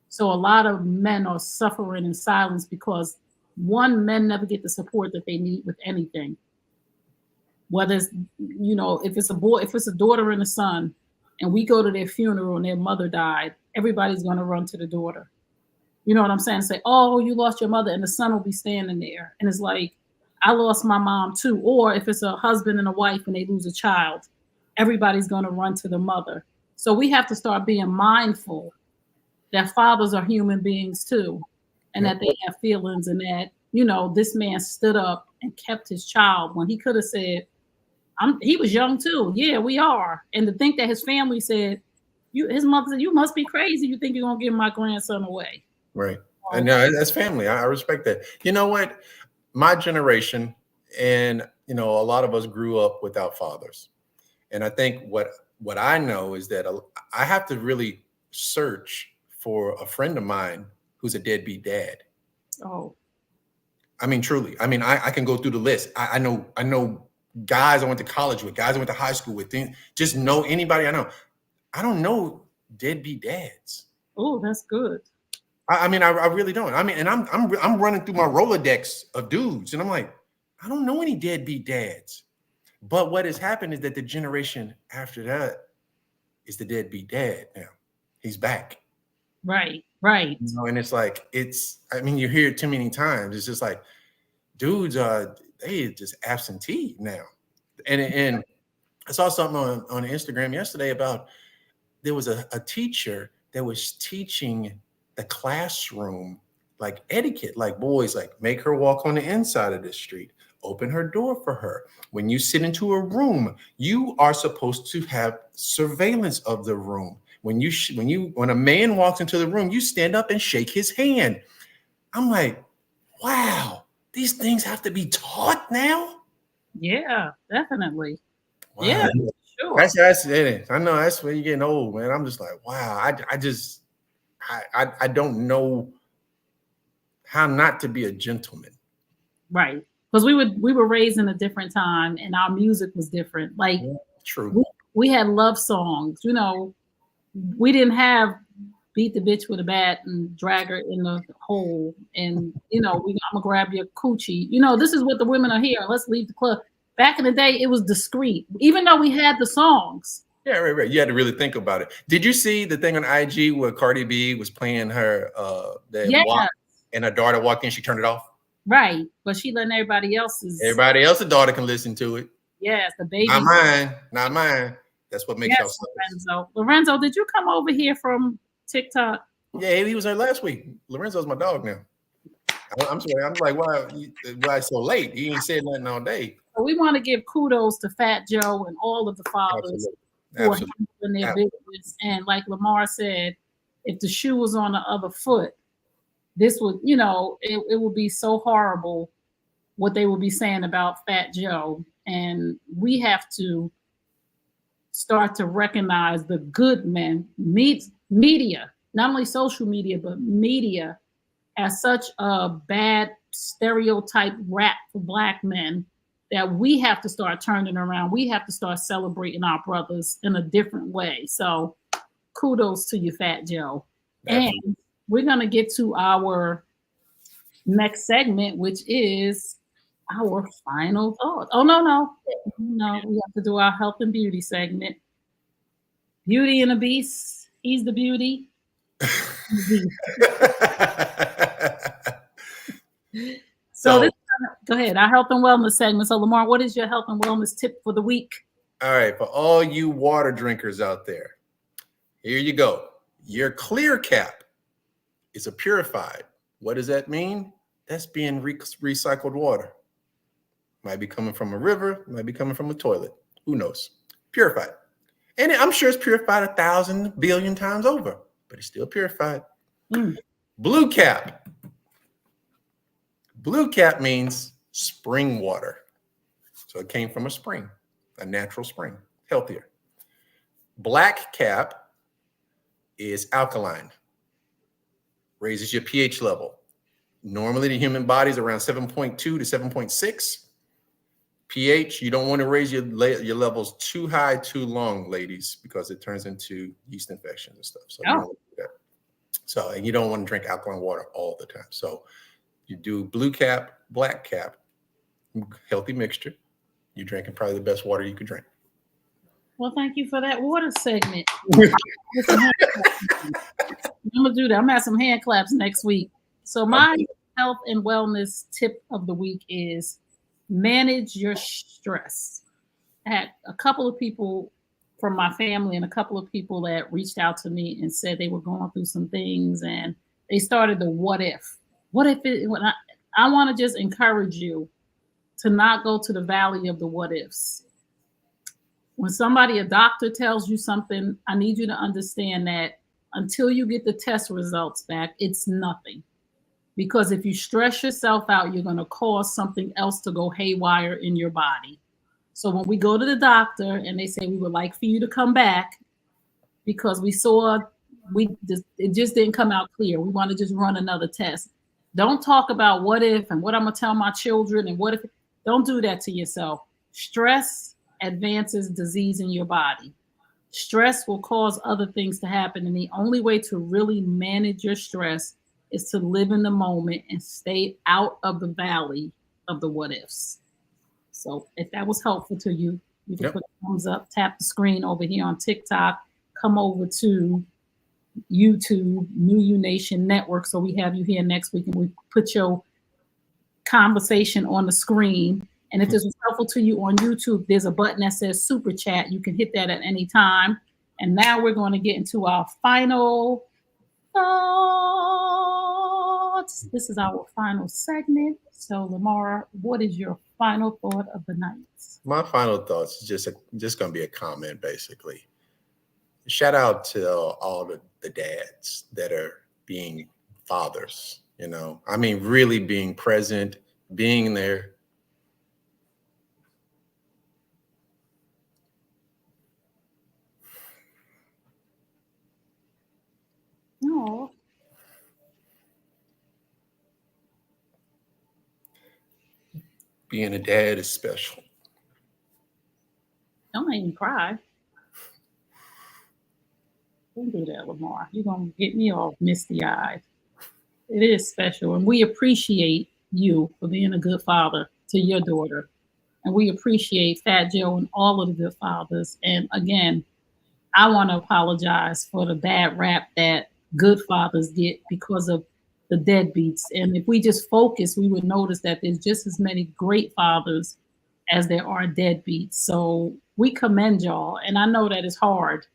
So a lot of men are suffering in silence because men never get the support that they need with anything. Whether it's, if it's a boy, if it's a daughter and a son, and we go to their funeral and their mother died, everybody's going to run to the daughter. You know what I'm saying? Say, oh, you lost your mother, and the son will be standing there. And it's like, I lost my mom too. Or if it's a husband and a wife and they lose a child, everybody's going to run to the mother. So we have to start being mindful that fathers are human beings too, and that they have feelings, and that, this man stood up and kept his child when he could have said, he was young too. Yeah, we are. And to think that his family said, his mother said, you must be crazy. You think you're going to give my grandson away. Right. And that's family. I respect that. You know what? My generation and, a lot of us grew up without fathers. And I think what I know is that I have to really search for a friend of mine who's a deadbeat dad. Oh. I mean, truly. I mean, I can go through the list. I know guys I went to college with, guys I went to high school with, just know anybody I know. I don't know deadbeat dads. Oh, that's good. I mean, I really don't. I mean, and I'm running through my Rolodex of dudes, and I'm like, I don't know any deadbeat dads. But what has happened is that the generation after that is the deadbeat dad now. He's back. Right. And it's like, you hear it too many times. It's just like, dudes they just absentee now. And I saw something on Instagram yesterday about there was a teacher that was teaching the classroom like etiquette, like boys, like make her walk on the inside of the street, open her door for her. When you sit into a room, you are supposed to have surveillance of the room. When a man walks into the room, you stand up and shake his hand. I'm like, wow, these things have to be taught now? Yeah, definitely. Wow. Yeah, Sure. That's it. I know that's when you're getting old, man. I'm just like, wow. I don't know how not to be a gentleman. Right. Because we were raised in a different time and our music was different. Like Yeah, true. we had love songs, you know. We didn't have beat the bitch with a bat and drag her in the hole and I'm gonna grab your coochie. You know, this is what the women are here. Let's leave the club. Back in the day, it was discreet. Even though we had the songs. Yeah, right. You had to really think about it. Did you see the thing on IG where Cardi B was playing her walk and her daughter walked in, she turned it off? Right. But she letting everybody else's daughter can listen to it. Yes, the baby. Not mine. That's what makes y'all Lorenzo, did you come over here from TikTok? Yeah, he was there last week. Lorenzo's my dog now. I'm sorry. I'm like, why so late? He ain't said nothing all day. So we want to give kudos to Fat Joe and all of the fathers who are handling their business. And like Lamar said, if the shoe was on the other foot, this would, it would be so horrible what they would be saying about Fat Joe. And we have to start to recognize the good men. Media, not only social media, but media as such a bad stereotype rap for Black men that we have to start turning around. We have to start celebrating our brothers in a different way. So kudos to you, Fat Joe. Absolutely. And we're going to get to our next segment, which is our final thoughts. Oh, no. We have to do our health and beauty segment. Beauty and the Beast. He's the beauty. So go ahead. Our health and wellness segment. So Lamar, what is your health and wellness tip for the week? All right, for all you water drinkers out there, here you go. Your clear cap is a purified. What does that mean? That's being recycled water. Might be coming from a river, might be coming from a toilet. Who knows? Purified. And I'm sure it's purified 1,000 billion times over, but it's still purified. Blue cap. Blue cap means spring water. So it came from a spring, a natural spring, healthier. Black cap is alkaline, raises your pH level. Normally the human body is around 7.2 to 7.6. pH, you don't want to raise your levels too high too long, ladies, because it turns into yeast infections and stuff. So, you don't want to do that. So, and you don't want to drink alkaline water all the time. So you do blue cap, black cap, healthy mixture. You're drinking probably the best water you could drink. Well, thank you for that water segment. I'm gonna do that. I'm gonna have some hand claps next week. So my health and wellness tip of the week is manage your stress. I had a couple of people from my family and a couple of people that reached out to me and said they were going through some things and they started the what if. What if it, when I want to just encourage you to not go to the valley of the what ifs. When a doctor tells you something, I need you to understand that until you get the test results back, it's nothing. Because if you stress yourself out, you're going to cause something else to go haywire in your body. So when we go to the doctor and they say, we would like for you to come back because it just didn't come out clear. We want to just run another test. Don't talk about what if and what I'm going to tell my children and what if. Don't do that to yourself. Stress advances disease in your body. Stress will cause other things to happen. And the only way to really manage your stress is to live in the moment and stay out of the valley of the what ifs. So if that was helpful to you, you can put a thumbs up, tap the screen over here on TikTok, come over to YouTube, New You Nation Network. So we have you here next week and we put your conversation on the screen. And if this was helpful to you on YouTube, there's a button that says Super Chat. You can hit that at any time. And now we're going to get into our final thoughts. This is our final segment. So, Lamar, what is your final thought of the night? My final thoughts is just going to be a comment, basically. Shout out to all the dads that are being fathers, I mean, really being present, being there. Oh, Being a dad is special. don't make me cry. Don't do that, Lamar. You're gonna get me all misty eyed. It is special, and we appreciate you for being a good father to your daughter. And we appreciate Fat Joe and all of the good fathers. And again, I want to apologize for the bad rap that good fathers get because of the deadbeats. And if we just focus, we would notice that there's just as many great fathers as there are deadbeats. So we commend y'all. And I know that it's hard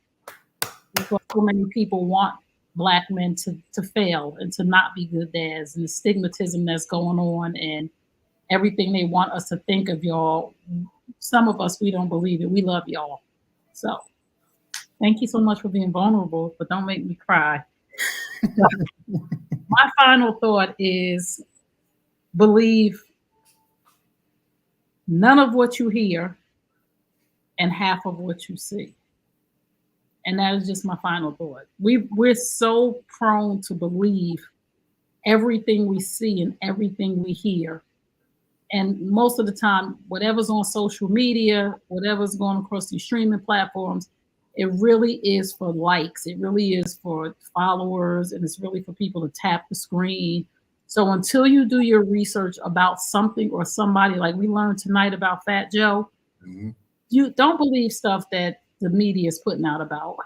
because so many people want Black men to fail and to not be good dads, and the stigmatism that's going on and everything they want us to think of y'all. Some of us, we don't believe it. We love y'all. So thank you so much for being vulnerable, but don't make me cry. My final thought is believe none of what you hear and half of what you see. And that is just my final thought. We're so prone to believe everything we see and everything we hear. And most of the time, whatever's on social media, whatever's going across these streaming platforms, it really is for likes. It really is for followers, and it's really for people to tap the screen. So until you do your research about something or somebody, like we learned tonight about Fat Joe, you don't believe stuff that the media is putting out about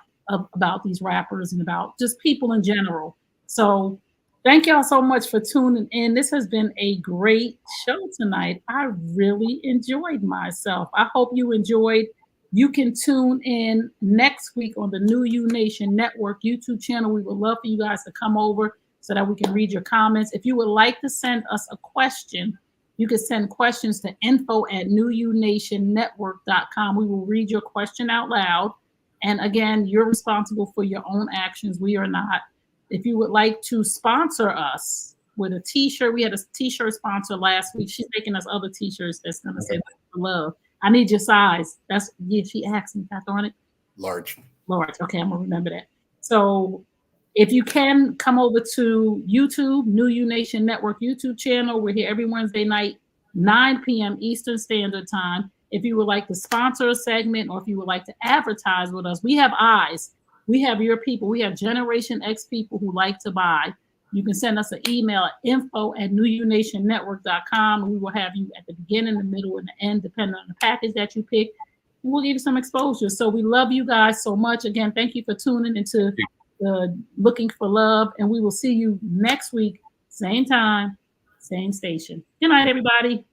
these rappers and about just people in general. So thank y'all so much for tuning in. This has been a great show tonight. I really enjoyed myself. I hope you enjoyed. You can tune in next week on the New You Nation Network YouTube channel. We would love for you guys to come over so that we can read your comments. If you would like to send us a question, you can send questions to info@newunationnetwork.com. We will read your question out loud. And again, you're responsible for your own actions. We are not. If you would like to sponsor us with a t-shirt, we had a t-shirt sponsor last week. She's making us other t-shirts that's going to say love. I need your size. She asked me, Pat, on it. Large. Okay, I'm going to remember that. So if you can come over to YouTube, New You Nation Network YouTube channel. We're here every Wednesday night, 9 p.m. Eastern Standard Time. If you would like to sponsor a segment or if you would like to advertise with us, we have eyes. We have your people. We have Generation X people who like to buy. You can send us an email at info@newunationnetwork.com. And we will have you at the beginning, the middle, and the end, depending on the package that you pick. And we'll give you some exposure. So we love you guys so much. Again, thank you for tuning into Looking for Love. And we will see you next week, same time, same station. Good night, everybody.